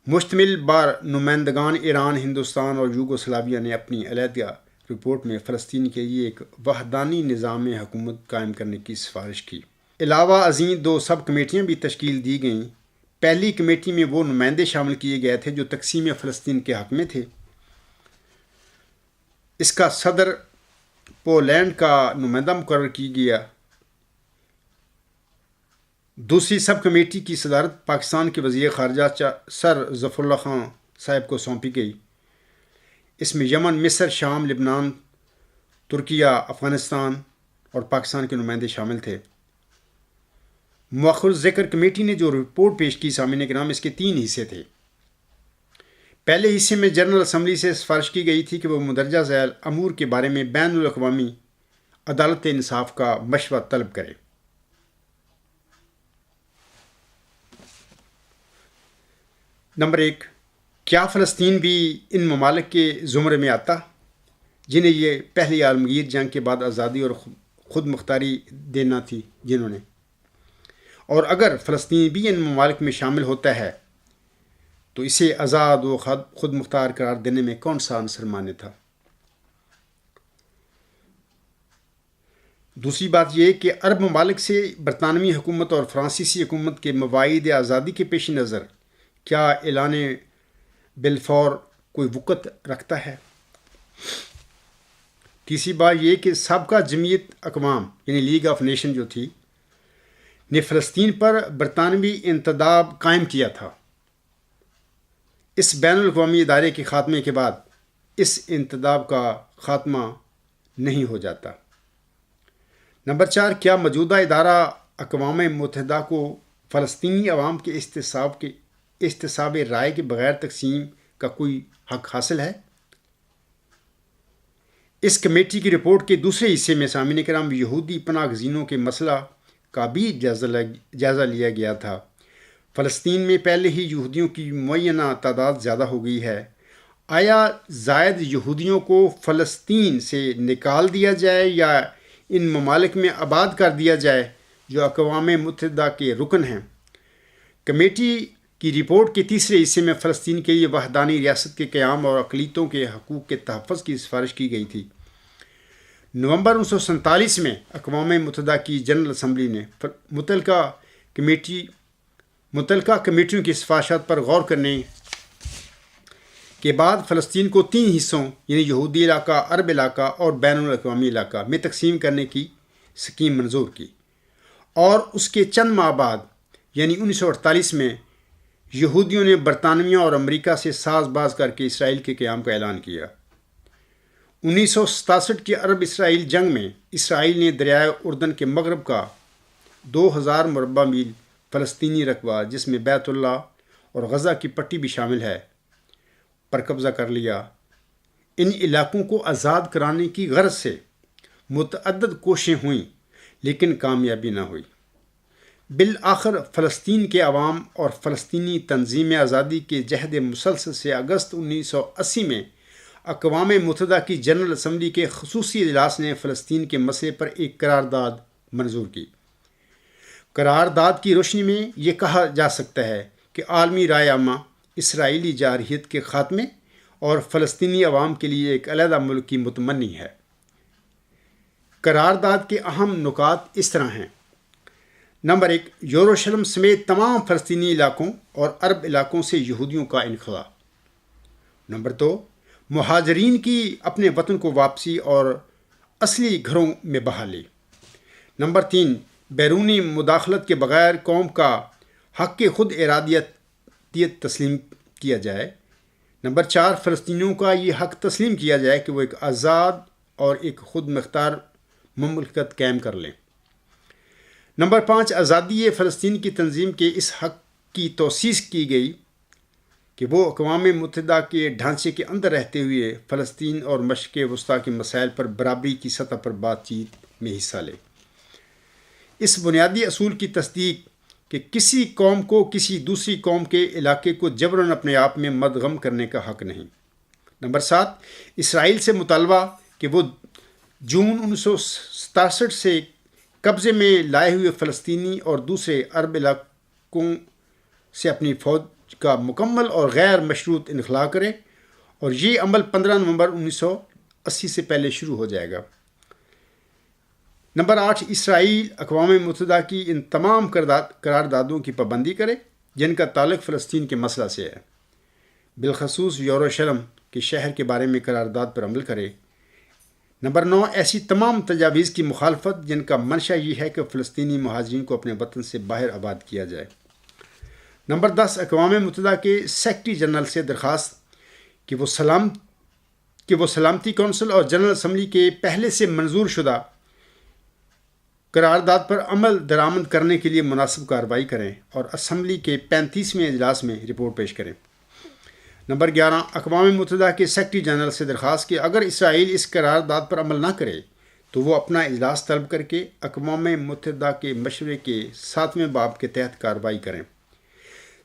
مشتمل بار نمائندگان ایران، ہندوستان اور یوگوسلاویہ نے اپنی علیحدہ رپورٹ میں فلسطین کے لیے ایک وحدانی نظام حکومت قائم کرنے کی سفارش کی۔ علاوہ ازیں 2 سب کمیٹیاں بھی تشکیل دی گئیں۔ پہلی کمیٹی میں وہ نمائندے شامل کیے گئے تھے جو تقسیم فلسطین کے حق میں تھے۔ اس کا صدر پولینڈ کا نمائندہ مقرر کیا گیا۔ دوسری سب کمیٹی کی صدارت پاکستان کے وزیر خارجہ سر ظفر اللہ خان صاحب کو سونپی گئی۔ اس میں یمن، مصر، شام، لبنان، ترکیہ، افغانستان اور پاکستان کے نمائندے شامل تھے۔ مؤخر ذکر کمیٹی نے جو رپورٹ پیش کی سامعین کرام، اس کے 3 حصے تھے۔ پہلے حصے میں جنرل اسمبلی سے سفارش کی گئی تھی کہ وہ مندرجہ ذیل امور کے بارے میں بین الاقوامی عدالت انصاف کا مشورہ طلب کرے۔ نمبر 1، کیا فلسطین بھی ان ممالک کے زمرے میں آتا جنہیں یہ پہلی عالمگیر جنگ کے بعد آزادی اور خود مختاری دینا تھی جنہوں نے، اور اگر فلسطین بھی ان ممالک میں شامل ہوتا ہے تو اسے آزاد و خود مختار قرار دینے میں کون سا عنصر مانے تھا؟ دوسری بات یہ کہ عرب ممالک سے برطانوی حکومت اور فرانسیسی حکومت کے مواعید آزادی کے پیش نظر کیا اعلان بلفور کوئی وقت رکھتا ہے؟ تیسری بات یہ کہ سابقہ جمعیت اقوام یعنی لیگ آف نیشن جو تھی نے فلسطین پر برطانوی انتداب قائم کیا تھا۔ اس بین الاقوامی ادارے کے خاتمے کے بعد اس انتداب کا خاتمہ نہیں ہو جاتا۔ نمبر 4، کیا موجودہ ادارہ اقوام متحدہ کو فلسطینی عوام کے احتساب رائے کے بغیر تقسیم کا کوئی حق حاصل ہے؟ اس کمیٹی کی رپورٹ کے دوسرے حصے میں سامعین کرام یہودی پناہ گزینوں کے مسئلہ کا بھی جائزہ لیا گیا تھا۔ فلسطین میں پہلے ہی یہودیوں کی معینہ تعداد زیادہ ہو گئی ہے۔ آیا زائد یہودیوں کو فلسطین سے نکال دیا جائے یا ان ممالک میں آباد کر دیا جائے جو اقوام متحدہ کے رکن ہیں؟ کمیٹی کی رپورٹ کے تیسرے حصے میں فلسطین کے لیے وحدانی ریاست کے قیام اور اقلیتوں کے حقوق کے تحفظ کی سفارش کی گئی تھی۔ نومبر 1947 میں اقوام متحدہ کی جنرل اسمبلی نے متعلقہ کمیٹیوں کی سفارشات پر غور کرنے کے بعد فلسطین کو 3 حصوں یعنی یہودی علاقہ، عرب علاقہ اور بین الاقوامی علاقہ میں تقسیم کرنے کی سکیم منظور کی، اور اس کے چند ماہ بعد یعنی 1948 میں یہودیوں نے برطانیہ اور امریکہ سے ساز باز کر کے اسرائیل کے قیام کا اعلان کیا۔ 1967 کی عرب اسرائیل جنگ میں اسرائیل نے دریائے اردن کے مغرب کا 2000 مربع میل فلسطینی رقبہ جس میں بیت اللہ اور غزہ کی پٹی بھی شامل ہے پر قبضہ کر لیا۔ ان علاقوں کو آزاد کرانے کی غرض سے متعدد کوششیں ہوئیں لیکن کامیابی نہ ہوئی۔ بالآخر فلسطین کے عوام اور فلسطینی تنظیم آزادی کے جہد مسلسل سے اگست 1980 میں اقوام متحدہ کی جنرل اسمبلی کے خصوصی اجلاس نے فلسطین کے مسئلے پر ایک قرارداد منظور کی۔ قرارداد کی روشنی میں یہ کہا جا سکتا ہے کہ عالمی رائے عامہ اسرائیلی جارحیت کے خاتمے اور فلسطینی عوام کے لیے ایک علیحدہ ملک کی متمنی ہے۔ قرارداد کے اہم نکات اس طرح ہیں۔ نمبر 1، یروشلم سمیت تمام فلسطینی علاقوں اور عرب علاقوں سے یہودیوں کا انخلاء۔ نمبر 2، مہاجرین کی اپنے وطن کو واپسی اور اصلی گھروں میں بحالی۔ نمبر 3، بیرونی مداخلت کے بغیر قوم کا حق خود ارادیت تسلیم کیا جائے۔ نمبر 4، فلسطینیوں کا یہ حق تسلیم کیا جائے کہ وہ ایک آزاد اور ایک خود مختار مملکت قائم کر لیں۔ نمبر 5، آزادی فلسطین کی تنظیم کے اس حق کی توثیق کی گئی کہ وہ اقوام متحدہ کے ڈھانچے کے اندر رہتے ہوئے فلسطین اور مشرق وسطیٰ کے مسائل پر برابری کی سطح پر بات چیت میں حصہ لے۔ اس بنیادی اصول کی تصدیق کہ کسی قوم کو کسی دوسری قوم کے علاقے کو جبراً اپنے آپ میں مدغم کرنے کا حق نہیں۔ نمبر 7، اسرائیل سے مطالبہ کہ وہ جون 1967 سے قبضے میں لائے ہوئے فلسطینی اور دوسرے عرب علاقوں سے اپنی فوج کا مکمل اور غیر مشروط انخلاء کرے، اور یہ عمل 15 نومبر 1980 سے پہلے شروع ہو جائے گا۔ نمبر 8، اسرائیل اقوام متحدہ کی ان تمام قراردادوں کی پابندی کرے جن کا تعلق فلسطین کے مسئلہ سے ہے، بالخصوص یروشلم کے شہر کے بارے میں قرارداد پر عمل کرے۔ نمبر 9، ایسی تمام تجاویز کی مخالفت جن کا منشا یہ ہے کہ فلسطینی مہاجرین کو اپنے وطن سے باہر آباد کیا جائے۔ نمبر 10، اقوام متحدہ کے سیکرٹری جنرل سے درخواست کہ وہ سلامتی کونسل اور جنرل اسمبلی کے پہلے سے منظور شدہ قرارداد پر عمل درآمد کرنے کے لیے مناسب کارروائی کریں اور اسمبلی کے 35ویں اجلاس میں رپورٹ پیش کریں۔ نمبر 11، اقوام متحدہ کے سیکرٹری جنرل سے درخواست کہ اگر اسرائیل اس قرارداد پر عمل نہ کرے تو وہ اپنا اجلاس طلب کر کے اقوام متحدہ کے مشورے کے 7ویں باب کے تحت کارروائی کریں۔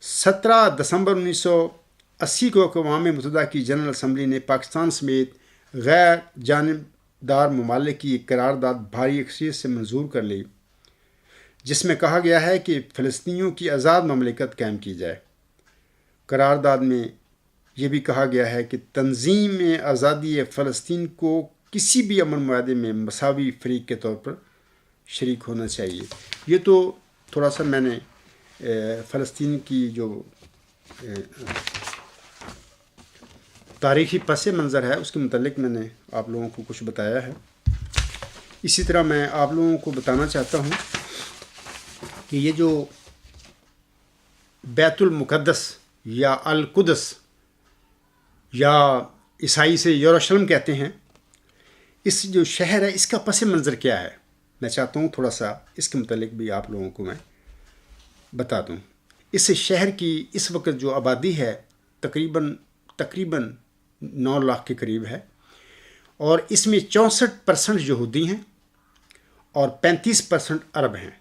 17 دسمبر 1980 کو اقوام متحدہ کی جنرل اسمبلی نے پاکستان سمیت غیر جانبدار ممالک کی ایک قرارداد بھاری اکثریت سے منظور کر لی، جس میں کہا گیا ہے کہ فلسطینیوں کی آزاد مملکت قائم کی جائے۔ قرارداد میں یہ بھی کہا گیا ہے کہ تنظیم آزادی فلسطین کو کسی بھی امن معاہدے میں مساوی فریق کے طور پر شریک ہونا چاہیے۔ یہ تو تھوڑا سا میں نے فلسطین کی جو تاریخی پس منظر ہے اس کے متعلق میں نے آپ لوگوں کو کچھ بتایا ہے۔ اسی طرح میں آپ لوگوں کو بتانا چاہتا ہوں کہ یہ جو بیت المقدس یا القدس یا عیسائی سے یروشلم کہتے ہیں، اس جو شہر ہے اس کا پس منظر کیا ہے، میں چاہتا ہوں تھوڑا سا اس کے متعلق بھی آپ لوگوں کو میں بتا دوں۔ اس شہر کی اس وقت جو آبادی ہے تقریباً 9 لاکھ کے قریب ہے، اور اس میں 64% یہودی ہیں اور 35% عرب ہیں۔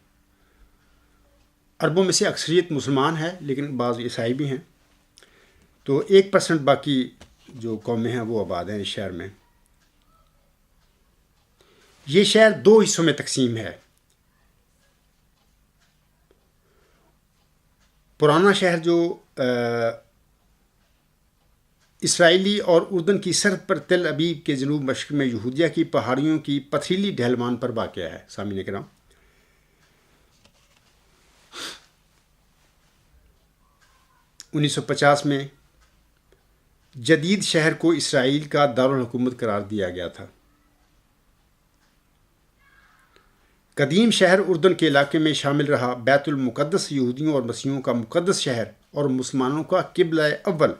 عربوں میں سے اکثریت مسلمان ہے لیکن بعض عیسائی بھی ہیں، تو 1% باقی جو قومیں ہیں وہ آباد ہیں اس شہر میں۔ یہ شہر 2 حصوں میں تقسیم ہے۔ پرانا شہر جو اسرائیلی اور اردن کی سرحد پر تل ابیب کے جنوب مشرق میں یہودیہ کی پہاڑیوں کی پتھریلی ڈھلوان پر واقع ہے۔ سامعین کرام، 1950 میں جدید شہر کو اسرائیل کا دارالحکومت قرار دیا گیا تھا۔ قدیم شہر اردن کے علاقے میں شامل رہا۔ بیت المقدس یہودیوں اور مسیحیوں کا مقدس شہر اور مسلمانوں کا قبلہ اول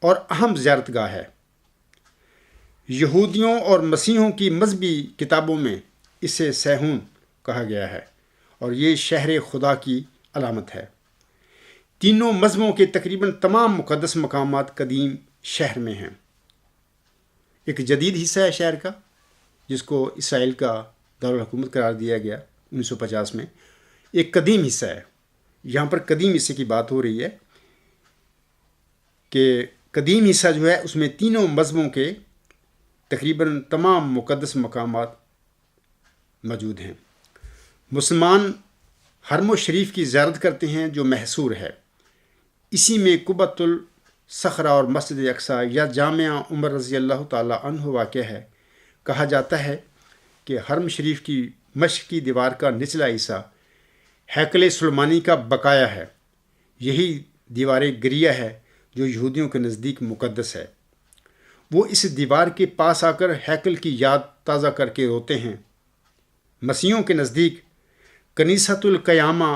اور اہم زیارت گاہ ہے۔ یہودیوں اور مسیحیوں کی مذہبی کتابوں میں اسے صہیون کہا گیا ہے اور یہ شہر خدا کی علامت ہے۔ تینوں مذہبوں کے تقریباً تمام مقدس مقامات قدیم شہر میں ہیں۔ ایک جدید حصہ ہے شہر کا جس کو اسرائیل کا دارالحکومت قرار دیا گیا 1950 میں، ایک قدیم حصہ ہے۔ یہاں پر قدیم حصے کی بات ہو رہی ہے کہ قدیم حصہ جو ہے اس میں تینوں مذہبوں کے تقریباً تمام مقدس مقامات موجود ہیں۔ مسلمان حرم و شریف کی زیارت کرتے ہیں جو محصور ہے، اسی میں قبۃ الصخرہ اور مسجد اقصیٰ یا جامعہ عمر رضی اللہ تعالیٰ عنہ واقع ہے۔ کہا جاتا ہے کہ حرم شریف کی مشرقی دیوار کا نچلا حصہ ہیکل سلیمانی کا بقایا ہے۔ یہی دیوار گریہ ہے جو یہودیوں کے نزدیک مقدس ہے۔ وہ اس دیوار کے پاس آ کر ہیکل کی یاد تازہ کر کے روتے ہیں۔ مسیحیوں کے نزدیک کنیسۃ القیامہ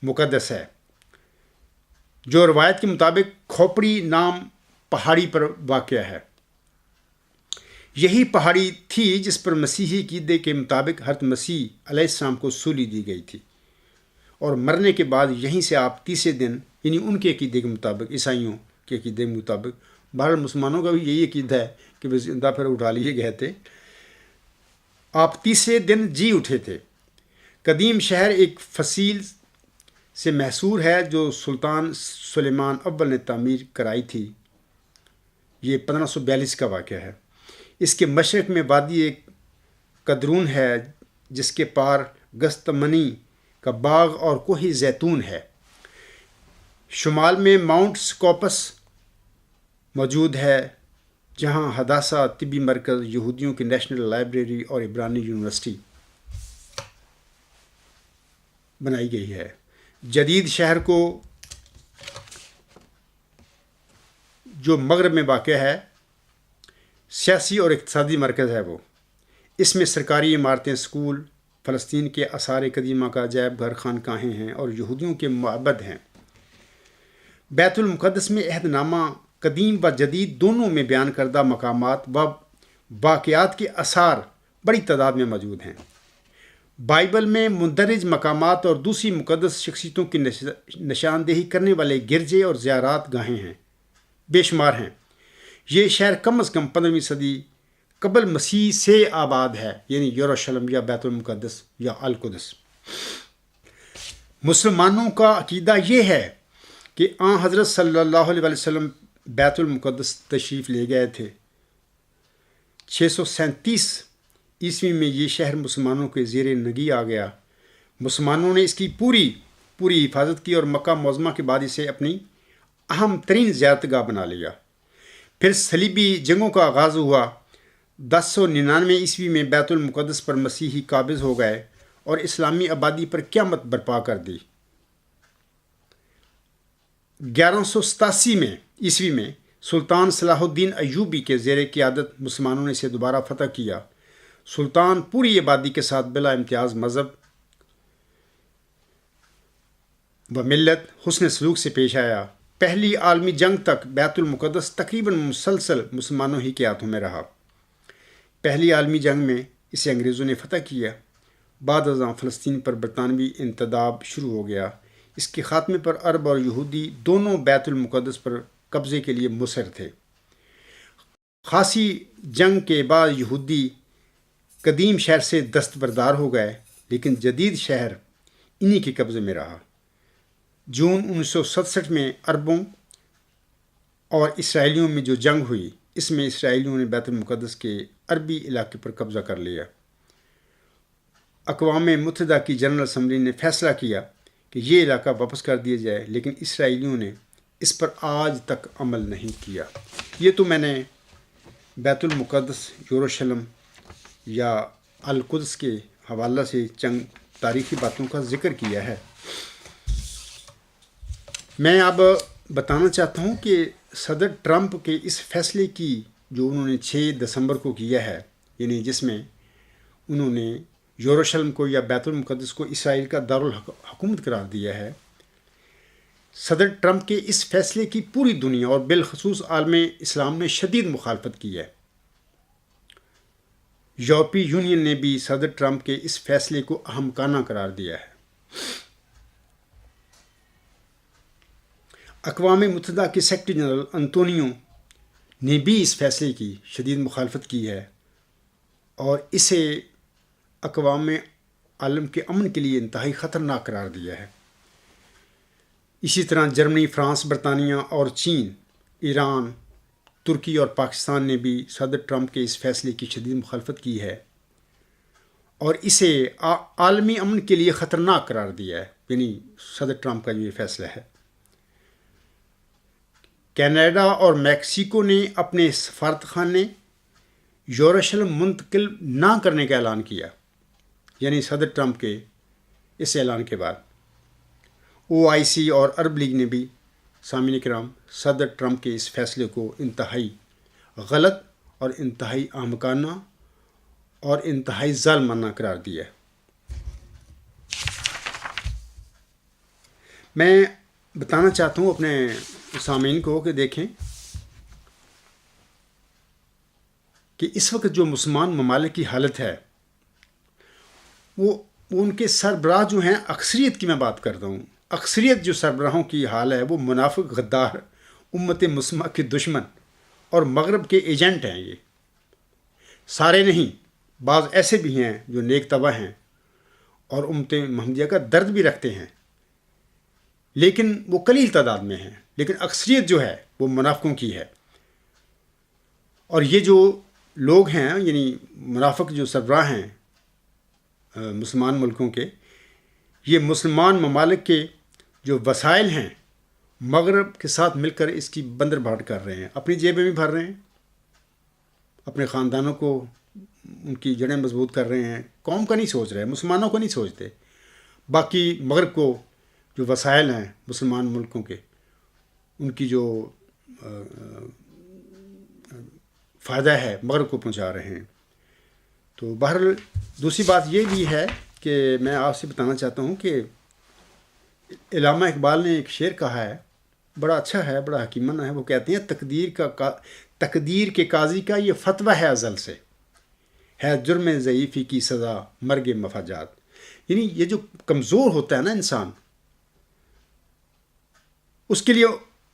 مقدس ہے، جو روایت کے مطابق کھوپڑی نام پہاڑی پر واقع ہے۔ یہی پہاڑی تھی جس پر مسیحی عقیدے کے مطابق حضرت مسیح علیہ السلام کو سولی دی گئی تھی، اور مرنے کے بعد یہیں سے آپ تیسرے دن، یعنی ان کے عقیدے کے مطابق، عیسائیوں کے عقیدے کے مطابق، بہرحال مسلمانوں کا بھی یہی عقیدہ ہے کہ وہ زندہ پھر اٹھا لیے گئے تھے، آپ تیسرے دن جی اٹھے تھے۔ قدیم شہر ایک فصیل سے محصور ہے جو سلطان سلیمان اول نے تعمیر کرائی تھی۔ یہ 1542 کا واقعہ ہے۔ اس کے مشرق میں وادی قدرون ہے جس کے پار گستمنی کا باغ اور کوہ زیتون ہے۔ شمال میں ماؤنٹ سکوپس موجود ہے جہاں حداثہ طبی مرکز، یہودیوں کی نیشنل لائبریری اور عبرانی یونیورسٹی بنائی گئی ہے۔ جدید شہر کو جو مغرب میں واقع ہے سیاسی اور اقتصادی مرکز ہے وہ۔ اس میں سرکاری عمارتیں، اسکول، فلسطین کے آثار قدیمہ کا عجائب گھر، خانقاہیں ہیں اور یہودیوں کے معبد ہیں۔ بیت المقدس میں عہد نامہ قدیم و جدید دونوں میں بیان کردہ مقامات و واقعات کے آثار بڑی تعداد میں موجود ہیں۔ بائبل میں مندرج مقامات اور دوسری مقدس شخصیتوں کی نشاندہی کرنے والے گرجے اور زیارات گاہیں ہیں، بے شمار ہیں۔ یہ شہر کم از کم 15ویں صدی قبل مسیح سے آباد ہے، یعنی یروشلم یا بیت المقدس یا القدس۔ مسلمانوں کا عقیدہ یہ ہے کہ آن حضرت صلی اللہ علیہ وسلم بیت المقدس تشریف لے گئے تھے۔ 637 عیسوی میں یہ شہر مسلمانوں کے زیر نگی آ گیا۔ مسلمانوں نے اس کی پوری حفاظت کی اور مکہ معظمہ کے بعد اسے اپنی اہم ترین زیارت گاہ بنا لیا۔ پھر صلیبی جنگوں کا آغاز ہوا۔ 1099 عیسوی میں بیت المقدس پر مسیحی قابض ہو گئے اور اسلامی آبادی پر قیامت برپا کر دی۔ 1187 عیسوی میں سلطان صلاح الدین ایوبی کے زیر قیادت مسلمانوں نے اسے دوبارہ فتح کیا۔ سلطان پوری آبادی کے ساتھ بلا امتیاز مذہب و ملت حسن سلوک سے پیش آیا۔ پہلی عالمی جنگ تک بیت المقدس تقریباً مسلسل مسلمانوں ہی کے ہاتھوں میں رہا۔ پہلی عالمی جنگ میں اسے انگریزوں نے فتح کیا۔ بعد ازاں فلسطین پر برطانوی انتداب شروع ہو گیا۔ اس کے خاتمے پر عرب اور یہودی دونوں بیت المقدس پر قبضے کے لیے مصر تھے۔ خاصی جنگ کے بعد یہودی قدیم شہر سے دستبردار ہو گئے، لیکن جدید شہر انہی کے قبضے میں رہا۔ جون 1967 میں عربوں اور اسرائیلیوں میں جو جنگ ہوئی، اس میں اسرائیلیوں نے بیت المقدس کے عربی علاقے پر قبضہ کر لیا۔ اقوام متحدہ کی جنرل اسمبلی نے فیصلہ کیا کہ یہ علاقہ واپس کر دیا جائے، لیکن اسرائیلیوں نے اس پر آج تک عمل نہیں کیا۔ یہ تو میں نے بیت المقدس، یروشلم یا القدس کے حوالہ سے چند تاریخی باتوں کا ذکر کیا ہے۔ میں اب بتانا چاہتا ہوں کہ صدر ٹرمپ کے اس فیصلے کی جو انہوں نے 6 دسمبر کو کیا ہے، یعنی جس میں انہوں نے یروشلم کو یا بیت المقدس کو اسرائیل کا دارالحکومت قرار دیا ہے، صدر ٹرمپ کے اس فیصلے کی پوری دنیا اور بالخصوص عالم اسلام نے شدید مخالفت کی ہے۔ یورپی یونین نے بھی صدر ٹرمپ کے اس فیصلے کو احمقانہ قرار دیا ہے۔ اقوام متحدہ کے سیکرٹری جنرل انطونیو نے بھی اس فیصلے کی شدید مخالفت کی ہے اور اسے اقوام عالم کے امن کے لیے انتہائی خطرناک قرار دیا ہے۔ اسی طرح جرمنی، فرانس، برطانیہ اور چین، ایران، ترکی اور پاکستان نے بھی صدر ٹرمپ کے اس فیصلے کی شدید مخالفت کی ہے اور اسے عالمی امن کے لیے خطرناک قرار دیا ہے، یعنی صدر ٹرمپ کا یہ فیصلہ ہے۔ کینیڈا اور میکسیکو نے اپنے سفارتخانے یروشلم منتقل نہ کرنے کا اعلان کیا، یعنی صدر ٹرمپ کے اس اعلان کے بعد۔ OIC اور عرب لیگ نے بھی، سامعین کرام، صدر ٹرمپ کے اس فیصلے کو انتہائی غلط اور انتہائی احمقانہ اور انتہائی ظالمانہ قرار دیا۔ میں بتانا چاہتا ہوں اپنے سامعین کو کہ دیکھیں کہ اس وقت جو مسلمان ممالک کی حالت ہے وہ ان کے سربراہ جو ہیں، اکثریت کی میں بات کرتا ہوں، اکثریت جو سربراہوں کی حال ہے وہ منافق، غدار، امت مسلمہ کے دشمن اور مغرب کے ایجنٹ ہیں۔ یہ سارے نہیں، بعض ایسے بھی ہیں جو نیک طبع ہیں اور امت محمدیہ کا درد بھی رکھتے ہیں، لیکن وہ قلیل تعداد میں ہیں، لیکن اکثریت جو ہے وہ منافقوں کی ہے۔ اور یہ جو لوگ ہیں، یعنی منافق جو سربراہ ہیں مسلمان ملکوں کے، یہ مسلمان ممالک کے جو وسائل ہیں مغرب کے ساتھ مل کر اس کی بندر بھاٹ کر رہے ہیں، اپنی جیبیں بھی بھر رہے ہیں، اپنے خاندانوں کو ان کی جڑیں مضبوط کر رہے ہیں، قوم کا نہیں سوچ رہے، مسلمانوں کو نہیں سوچتے، باقی مغرب کو جو وسائل ہیں مسلمان ملکوں کے، ان کی جو فائدہ ہے مغرب کو پہنچا رہے ہیں۔ تو بہرحال دوسری بات یہ بھی ہے کہ میں آپ سے بتانا چاہتا ہوں کہ علامہ اقبال نے ایک شعر کہا ہے، بڑا اچھا ہے، بڑا حکیمانہ ہے۔ وہ کہتے ہیں تقدیر کے قاضی کا یہ فتویٰ ہے ازل سے، ہے جرم ضعیفی کی سزا مرگ مفاجات۔ یعنی یہ جو کمزور ہوتا ہے نا انسان، اس کے لیے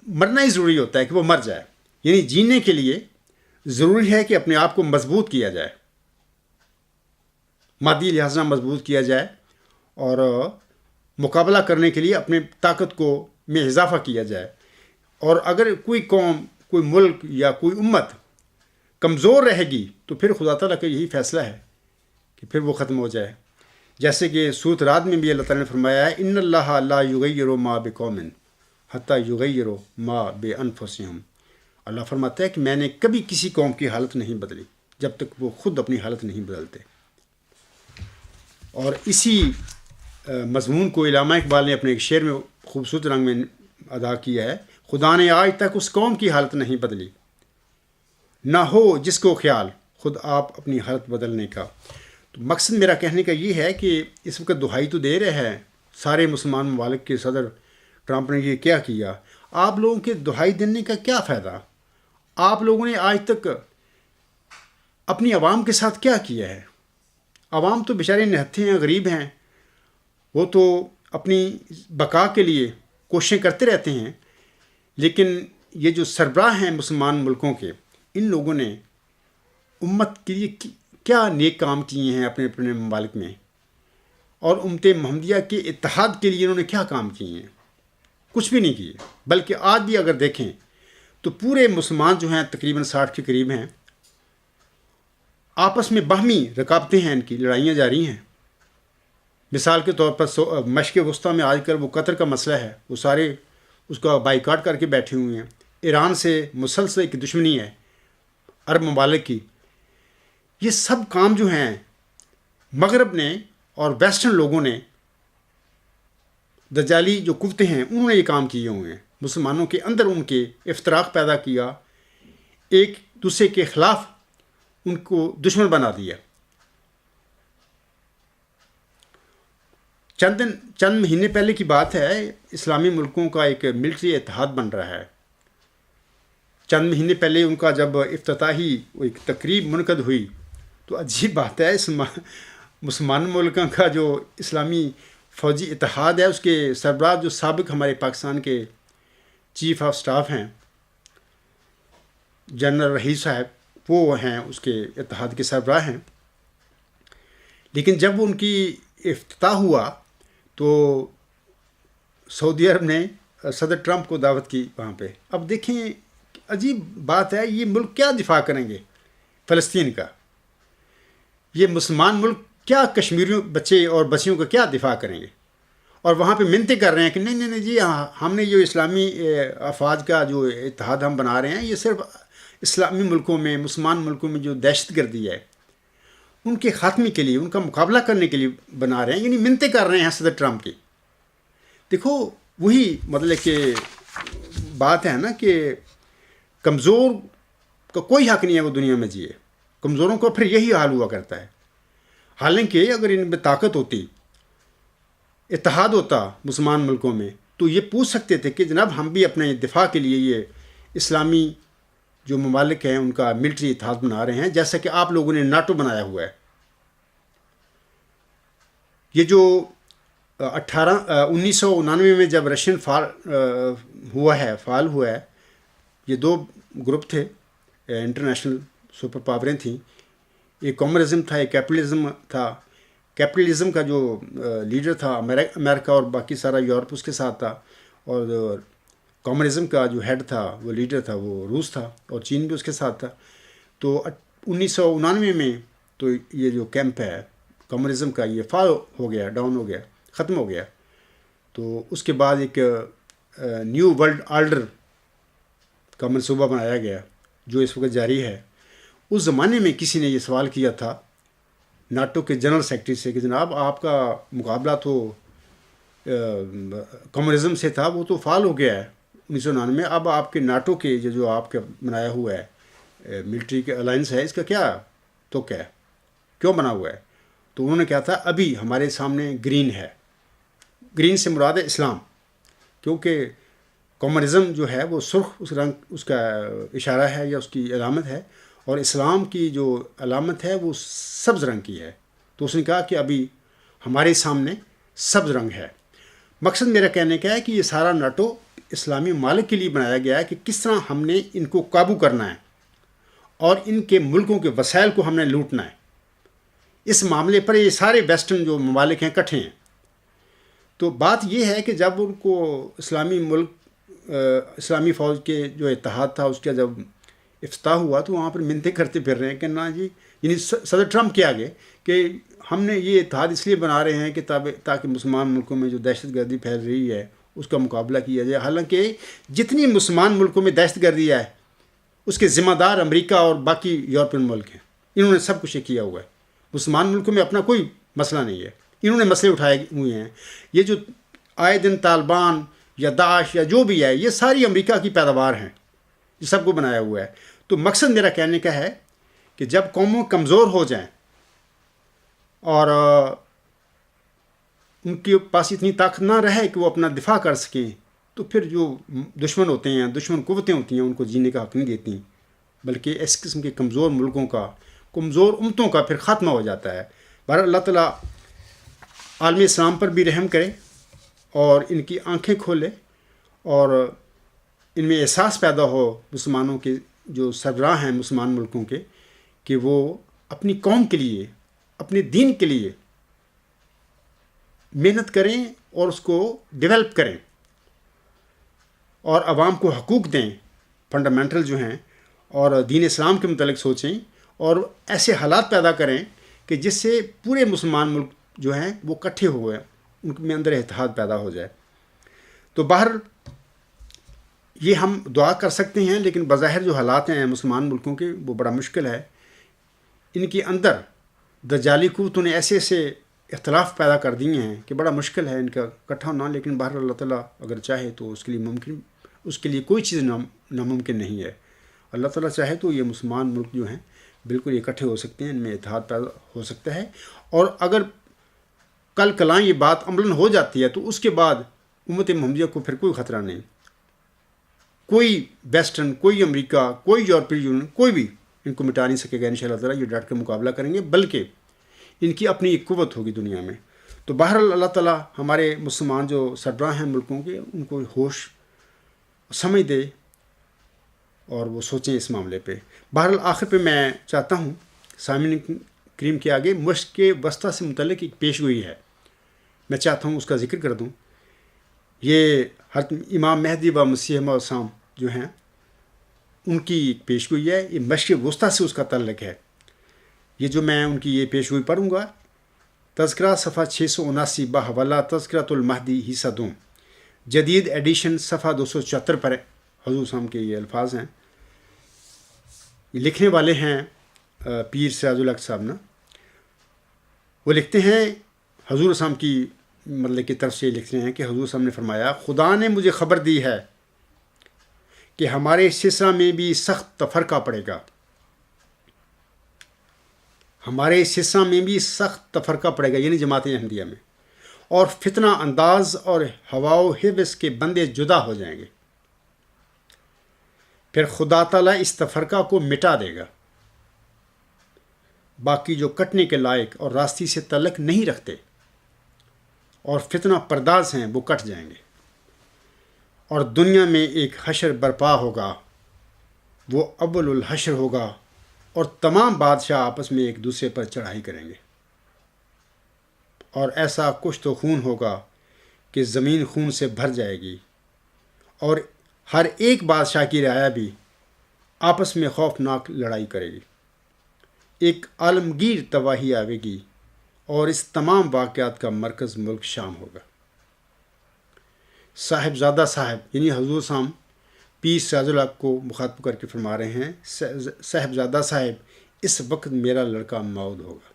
مرنا ہی ضروری ہوتا ہے کہ وہ مر جائے۔ یعنی جینے کے لیے ضروری ہے کہ اپنے آپ کو مضبوط کیا جائے، مادی لحاظ سے مضبوط کیا جائے، اور مقابلہ کرنے کے لیے اپنے طاقت کو میں اضافہ کیا جائے۔ اور اگر کوئی قوم، کوئی ملک یا کوئی امت کمزور رہے گی تو پھر خدا تعالیٰ کا یہی فیصلہ ہے کہ پھر وہ ختم ہو جائے۔ جیسے کہ سورۃ رعد میں بھی اللہ تعالیٰ نے فرمایا ہے، ان اللہ لا یغیر ما بقوم حتی یغیروا ما بانفسہم۔ اللہ فرماتا ہے کہ میں نے کبھی کسی قوم کی حالت نہیں بدلی جب تک وہ خود اپنی حالت نہیں بدلتے۔ اور اسی مضمون کو علامہ اقبال نے اپنے ایک شعر میں خوبصورت رنگ میں ادا کیا ہے، خدا نے آج تک اس قوم کی حالت نہیں بدلی، نہ ہو جس کو خیال خود آپ اپنی حالت بدلنے کا۔ تو مقصد میرا کہنے کا یہ ہے کہ اس وقت دہائی تو دے رہے ہیں سارے مسلمان ممالک کے صدر ٹرمپ نے یہ کیا کیا، آپ لوگوں کے دہائی دینے کا کیا فائدہ؟ آپ لوگوں نے آج تک اپنی عوام کے ساتھ کیا کیا ہے؟ عوام تو بیچارے نہتھے ہیں، غریب ہیں، وہ تو اپنی بقا کے لیے کوششیں کرتے رہتے ہیں، لیکن یہ جو سربراہ ہیں مسلمان ملکوں کے، ان لوگوں نے امت کے لیے کیا نیک کام کیے ہیں اپنے اپنے ممالک میں، اور امت محمدیہ کے اتحاد کے لیے انہوں نے کیا کام کیے ہیں؟ کچھ بھی نہیں کیے۔ بلکہ آج بھی اگر دیکھیں تو پورے مسلمان جو ہیں تقریباً 60 کے قریب ہیں، آپس میں باہمی رکاوٹیں ہیں، ان کی لڑائیاں جاری ہیں۔ مثال کے طور پر مشرق وسطیٰ میں آج کل وہ قطر کا مسئلہ ہے، وہ سارے اس کا بائیکاٹ کر کے بیٹھے ہوئے ہیں۔ ایران سے مسلسل ایک دشمنی ہے عرب ممالک کی۔ یہ سب کام جو ہیں مغرب نے اور ویسٹرن لوگوں نے، دجالی جو قوتیں ہیں، انہوں نے یہ کام کیے ہوئے ہیں، مسلمانوں کے اندر ان کے افتراق پیدا کیا، ایک دوسرے کے خلاف ان کو دشمن بنا دیا۔ چند مہینے پہلے کی بات ہے، اسلامی ملکوں کا ایک ملٹری اتحاد بن رہا ہے۔ چند مہینے پہلے ان کا جب افتتاحی ایک تقریب منعقد ہوئی تو عجیب بات ہے، اس مسلمان ملکوں کا جو اسلامی فوجی اتحاد ہے، اس کے سربراہ جو سابق ہمارے پاکستان کے چیف آف سٹاف ہیں جنرل رحیل صاحب، وہ ہیں اس کے اتحاد کے سربراہ ہیں۔ لیکن جب ان کی افتتاح ہوا تو سعودی عرب نے صدر ٹرمپ کو دعوت کی وہاں پہ۔ اب دیکھیں عجیب بات ہے، یہ ملک کیا دفاع کریں گے فلسطین کا؟ یہ مسلمان ملک کیا کشمیریوں بچے اور بچیوں کا کیا دفاع کریں گے؟ اور وہاں پہ منتیں کر رہے ہیں کہ نہیں نہیں جی، ہم نے جو اسلامی افواج کا جو اتحاد ہم بنا رہے ہیں، یہ صرف اسلامی ملکوں میں، مسلمان ملکوں میں جو دہشت گردی ہے ان کے خاتمے کے لیے، ان کا مقابلہ کرنے کے لیے بنا رہے ہیں، یعنی منتیں کر رہے ہیں صدر ٹرمپ کی۔ دیکھو وہی مطلب کہ بات ہے نا کہ کمزور کا کوئی حق نہیں ہے وہ دنیا میں جیے، کمزوروں کو پھر یہی حال ہوا کرتا ہے۔ حالانکہ اگر ان میں طاقت ہوتی، اتحاد ہوتا مسلمان ملکوں میں، تو یہ پوچھ سکتے تھے کہ جناب ہم بھی اپنے دفاع کے لیے یہ اسلامی جو ممالک ہیں ان کا ملٹری اتحاد بنا رہے ہیں، جیسا کہ آپ لوگوں نے ناٹو بنایا ہوا ہے۔ یہ جو 1999 میں جب رشین فعال ہوا ہے، یہ دو گروپ تھے، انٹرنیشنل سپر پاوریں تھیں، ایک کمیونزم تھا، ایک کیپٹلزم تھا۔ کیپٹلزم کا جو لیڈر تھا امریکہ اور باقی سارا یورپ اس کے ساتھ تھا، اور کمیونزم کا جو ہیڈ تھا، وہ لیڈر تھا، وہ روس تھا، اور چین بھی اس کے ساتھ تھا۔ تو 1999 میں تو یہ جو کیمپ ہے کمیونزم کا، یہ فال ہو گیا، ڈاؤن ہو گیا، ختم ہو گیا۔ تو اس کے بعد ایک نیو ورلڈ آرڈر کا منصوبہ بنایا گیا جو اس وقت جاری ہے۔ اس زمانے میں کسی نے یہ سوال کیا تھا ناٹو کے جنرل سیکرٹری سے کہ جناب آپ کا مقابلہ تو کمیونزم سے تھا، وہ تو فال ہو گیا ہے 1999 میں، اب آپ کے ناٹو کے جو آپ کا بنایا ہوا ہے ملٹری کے الائنس ہے، اس کا کیا تو کیا کیوں بنا ہوا ہے؟ تو انہوں نے کہا تھا ابھی ہمارے سامنے گرین ہے، گرین سے مراد ہے اسلام، کیونکہ کمیونزم جو ہے وہ سرخ اس رنگ اس کا اشارہ ہے یا اس کی علامت ہے، اور اسلام کی جو علامت ہے وہ سبز رنگ کی ہے۔ تو اس نے کہا کہ ابھی ہمارے سامنے سبز رنگ ہے۔ مقصد میرا کہنے کا ہے کہ یہ سارا ناٹو اسلامی ممالک کے لیے بنایا گیا ہے کہ کس طرح ہم نے ان کو قابو کرنا ہے اور ان کے ملکوں کے وسائل کو ہم نے لوٹنا ہے۔ اس معاملے پر یہ سارے ویسٹرن جو ممالک ہیں اکٹھے ہیں۔ تو بات یہ ہے کہ جب ان کو اسلامی ملک اسلامی فوج کے جو اتحاد تھا اس کا جب افتتاح ہوا تو وہاں پر منتیں کرتے پھر رہے ہیں کہ نا جی، یعنی صدر ٹرمپ کے آگے کہ ہم نے یہ اتحاد اس لیے بنا رہے ہیں کہ تاکہ مسلمان ملکوں میں جو دہشت گردی پھیل رہی ہے اس کا مقابلہ کیا جائے، حالانکہ جتنی مسلمان ملکوں میں دہشت گردی ہے اس کے ذمہ دار امریکہ اور باقی یورپین ملک ہیں۔ انہوں نے سب کچھ کیا ہوا ہے، مسلمان ملکوں میں اپنا کوئی مسئلہ نہیں ہے، انہوں نے مسئلے اٹھائے ہوئے ہیں۔ یہ جو آئے دن طالبان یا داعش یا جو بھی ہے، یہ ساری امریکہ کی پیداوار ہیں، یہ سب کو بنایا ہوا ہے۔ تو مقصد میرا کہنے کا ہے کہ جب قوموں کمزور ہو جائیں اور ان کے پاس اتنی طاقت نہ رہے کہ وہ اپنا دفاع کر سکیں، تو پھر جو دشمن ہوتے ہیں، دشمن قوتیں ہوتی ہیں، ان کو جینے کا حق نہیں دیتی، بلکہ اس قسم کے کمزور ملکوں کا، کمزور امتوں کا پھر خاتمہ ہو جاتا ہے۔ بہرحال اللہ تعالیٰ عالم اسلام پر بھی رحم کرے اور ان کی آنکھیں کھولے اور ان میں احساس پیدا ہو مسلمانوں کے جو سربراہ ہیں مسلمان ملکوں کے، کہ وہ اپنی قوم کے لیے، اپنے دین کے لیے محنت کریں اور اس کو ڈیولپ کریں اور عوام کو حقوق دیں فنڈامنٹل جو ہیں، اور دین اسلام کے متعلق سوچیں اور ایسے حالات پیدا کریں کہ جس سے پورے مسلمان ملک جو ہیں وہ اکٹھے ہوئے، ان میں اندر اتحاد پیدا ہو جائے۔ تو باہر یہ ہم دعا کر سکتے ہیں، لیکن بظاہر جو حالات ہیں مسلمان ملکوں کے وہ بڑا مشکل ہے۔ ان کے اندر دجالی قوتوں نے ایسے ایسے اختلاف پیدا کر دیے ہیں کہ بڑا مشکل ہے ان کا اکٹھا ہونا، لیکن باہر اللہ تعالیٰ اگر چاہے تو اس کے لیے کوئی چیز ناممکن نہیں ہے۔ اللہ تعالیٰ چاہے تو یہ مسلمان ملک جو ہیں بالکل اکٹھے ہو سکتے ہیں، ان میں اتحاد پیدا ہو سکتا ہے، اور اگر کل کلاں یہ بات عملاً ہو جاتی ہے تو اس کے بعد امت محمدیہ کو پھر کوئی خطرہ نہیں، کوئی ویسٹرن، کوئی امریکہ، کوئی یورپی یونین، کوئی بھی ان کو مٹا نہیں سکے گا۔ انشاءاللہ تعالیٰ یہ ڈٹ کے مقابلہ کریں گے، بلکہ ان کی اپنی ایک قوت ہوگی دنیا میں۔ تو بہرحال اللہ تعالیٰ ہمارے مسلمان جو سربراہ ہیں ملکوں کے، ان کو ہوش سمجھ دے اور وہ سوچیں اس معاملے پہ۔ بہرحال آخر پہ میں چاہتا ہوں سامعین کریم کے آگے مشرق وسطیٰ سے متعلق ایک پیشگوئی ہے، میں چاہتا ہوں اس کا ذکر کر دوں۔ یہ حضرت امام مہدی و مسیح موعود جو ہیں ان کی ایک پیشگوئی ہے، یہ مشرق وسطیٰ سے اس کا تعلق ہے۔ یہ جو میں ان کی یہ پیشگوئی پڑھوں گا، تذکرہ صفحہ 679 بحوالہ تذکرۃ المہدی حصہ 2، جدید ایڈیشن صفحہ 274 پر حضور صاحب کے یہ الفاظ ہیں۔ یہ لکھنے والے ہیں پیر سراج الحق صاحب نا، وہ لکھتے ہیں حضور صاحب کی مطلب کی طرف سے لکھتے ہیں کہ حضور صاحب نے فرمایا، خدا نے مجھے خبر دی ہے کہ ہمارے سلسلہ میں بھی سخت تفرقہ پڑے گا، ہمارے سلسلہ میں بھی سخت تفرقہ پڑے گا، یعنی جماعت احمدیہ میں، اور فتنہ انداز اور ہوا و حوث کے بندے جدا ہو جائیں گے، پھر خدا تعالیٰ اس تفرقہ کو مٹا دے گا، باقی جو کٹنے کے لائق اور راستی سے تعلق نہیں رکھتے اور فتنہ پرداز ہیں وہ کٹ جائیں گے، اور دنیا میں ایک حشر برپا ہوگا، وہ اول الحشر ہوگا، اور تمام بادشاہ آپس میں ایک دوسرے پر چڑھائی کریں گے، اور ایسا کشت و خون ہوگا کہ زمین خون سے بھر جائے گی، اور ہر ایک بادشاہ کی رعایا بھی آپس میں خوفناک لڑائی کرے گی۔ ایک عالمگیر تباہی آئے گی اور اس تمام واقعات کا مرکز ملک شام ہوگا۔ صاحبزادہ صاحب یعنی حضور صاحب پیس سراج الحق کو مخاطب کر کے فرما رہے ہیں، صاحبزادہ صاحب اس وقت میرا لڑکا ماؤد ہوگا۔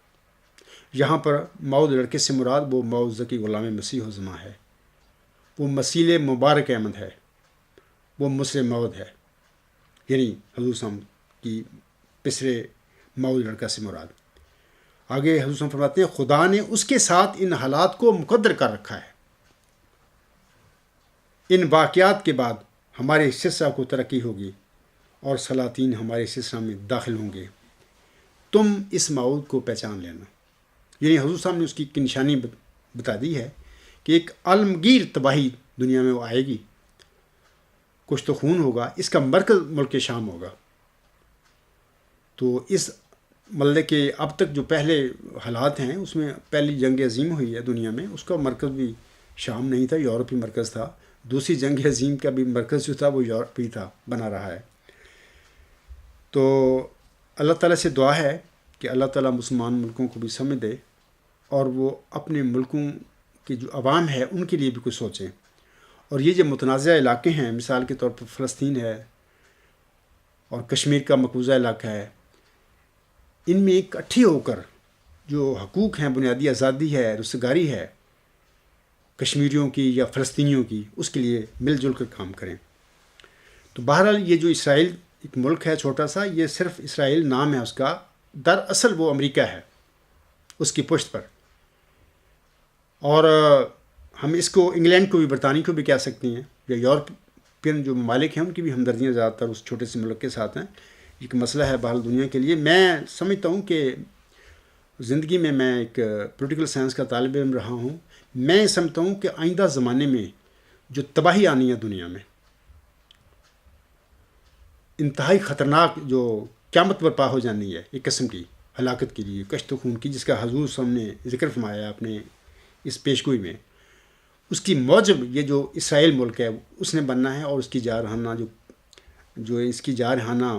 یہاں پر ماؤد لڑکے سے مراد وہ ماؤد ذکی غلام مسیح الزماں ہے، وہ مسیل مبارک احمد ہے، وہ مصر ماؤد ہے، یعنی حضور صاحب کی پسرے ماؤد لڑکا سے مراد۔ آگے حضور صاحب فرماتے ہیں خدا نے اس کے ساتھ ان حالات کو مقدر کر رکھا ہے۔ ان واقعات کے بعد ہمارے سلسلہ کو ترقی ہوگی اور سلاطین ہمارے سلسلہ میں داخل ہوں گے۔ تم اس ماؤد کو پہچان لینا، یعنی حضور صاحب نے اس کی نشانی بتا دی ہے کہ ایک عالمگیر تباہی دنیا میں وہ آئے گی، کچھ تو خون ہوگا، اس کا مرکز ملک شام ہوگا۔ تو اس مطلب کہ اب تک جو پہلے حالات ہیں اس میں پہلی جنگ عظیم ہوئی ہے دنیا میں، اس کا مرکز بھی شام نہیں تھا، یورپی مرکز تھا۔ دوسری جنگ عظیم کا بھی مرکز جو تھا وہ یورپی تھا، بنا رہا ہے۔ تو اللہ تعالیٰ سے دعا ہے کہ اللہ تعالیٰ مسلمان ملکوں کو بھی سمجھ دے اور وہ اپنے ملکوں کے جو عوام ہے ان کے لیے بھی کچھ سوچیں۔ اور یہ جو متنازع علاقے ہیں، مثال کے طور پر فلسطین ہے اور کشمیر کا مقبوضہ علاقہ ہے، ان میں اکٹھے ہو کر جو حقوق ہیں، بنیادی آزادی ہے، رستگاری ہے کشمیریوں کی یا فلسطینیوں کی، اس کے لیے مل جل کر کام کریں۔ تو بہرحال یہ جو اسرائیل ایک ملک ہے چھوٹا سا، یہ صرف اسرائیل نام ہے اس کا، دراصل وہ امریکہ ہے اس کی پشت پر۔ اور ہم اس کو انگلینڈ کو بھی، برطانیہ کو بھی کہہ سکتے ہیں، یا یورپین جو ممالک ہیں ان کی بھی ہمدردیاں زیادہ تر اس چھوٹے سے ملک کے ساتھ ہیں۔ ایک مسئلہ ہے بہرحال دنیا کے لیے۔ میں سمجھتا ہوں کہ زندگی میں ایک پولیٹیکل سائنس کا طالب علم رہا ہوں، میں سمجھتا ہوں کہ آئندہ زمانے میں جو تباہی آنی ہے دنیا میں، انتہائی خطرناک جو قیامت برپا ہو جانی ہے ایک قسم کی ہلاکت کے لیے، کشت و خون کی، جس کا حضور صلی اللہ علیہ وسلم نے ذکر فرمایا ہے اپنے اس پیشگوئی میں، اس کی موجب یہ جو اسرائیل ملک ہے اس نے بننا ہے، اور اس کی جارحانہ جو اس کی جارحانہ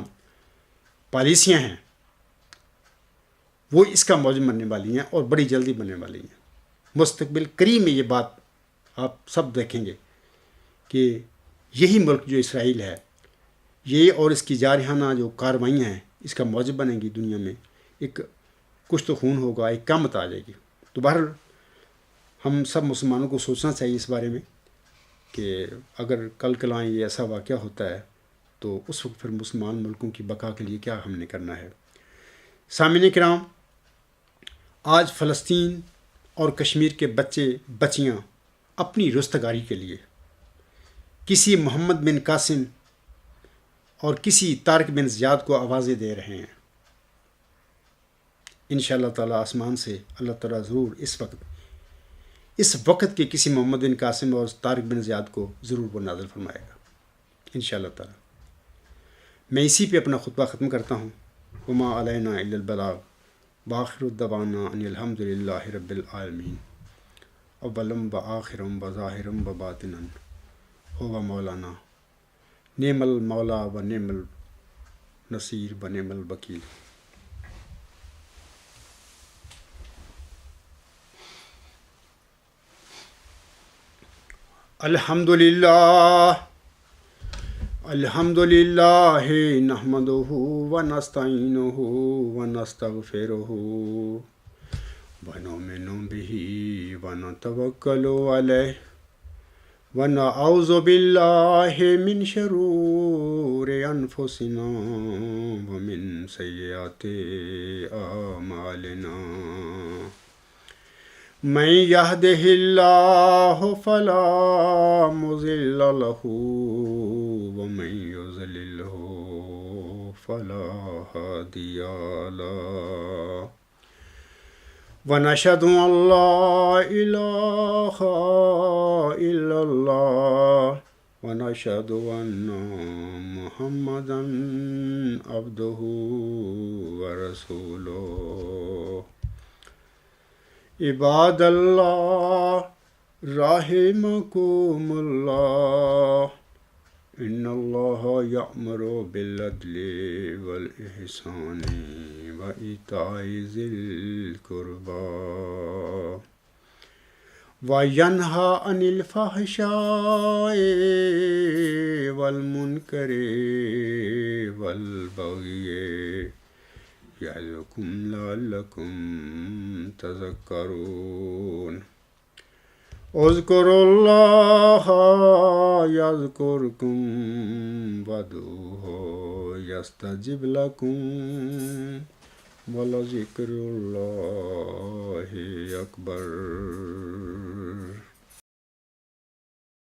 پالیسیاں ہیں وہ اس کا موجب بننے والی ہیں اور بڑی جلدی بننے والی ہیں۔ مستقبل قریب میں یہ بات آپ سب دیکھیں گے کہ یہی ملک جو اسرائیل ہے، یہ اور اس کی جارحانہ جو کارروائیاں ہیں اس کا موجب بنے گی دنیا میں، ایک کچھ تو خون ہوگا، ایک قیامت آ جائے گی۔ تو بہرحال ہم سب مسلمانوں کو سوچنا چاہیے اس بارے میں کہ اگر کل کلائیں یہ ایسا واقعہ ہوتا ہے تو اس وقت پھر مسلمان ملکوں کی بقا کے لیے کیا ہم نے کرنا ہے۔ سامعین کرام، آج فلسطین اور کشمیر کے بچے بچیاں اپنی رستگاری کے لیے کسی محمد بن قاسم اور کسی طارق بن زیاد کو آوازیں دے رہے ہیں۔ انشاءاللہ تعالیٰ آسمان سے اللہ تعالیٰ ضرور اس وقت کے کسی محمد بن قاسم اور طارق بن زیاد کو ضرور وہ نازل فرمائے گا انشاءاللہ تعالیٰ۔ میں اسی پہ اپنا خطبہ ختم کرتا ہوں۔ وما علینا الا البلاغ وآخر الدعوانا ان الحمد للہ رب العالمین۔ اولم وآخرم وظاہرم وباطنا هو مولانا نعم المولا و نعم النصیر و نعم الوکیل۔ الحمد للہ نحمدہ ونستعینہ ونستغفرہ ونؤمن بہ ونتوکل علیہ ونعوذ باللہ من شرور انفسنا ومن سیئات اعمالنا۔ من یہدہ اللہ فلا مضل لہ ومن یضللہ فلا ہادی لہ۔ ونشہد ان لا الہ الا اللہ ونشہد ان محمدا عبدہ ورسولہ۔ عباد اللہ رحمکم اللہ ان اللہ یأمر بالعدل والإحسان وإیتاء ذی القربى وینہی عن الفحشاء والمنکر والبغی یعظکم لعلکم تذکرون اذکروا اللہ یذکرکم وادعوہ یستجب لکم ولذکر اللہ اکبر.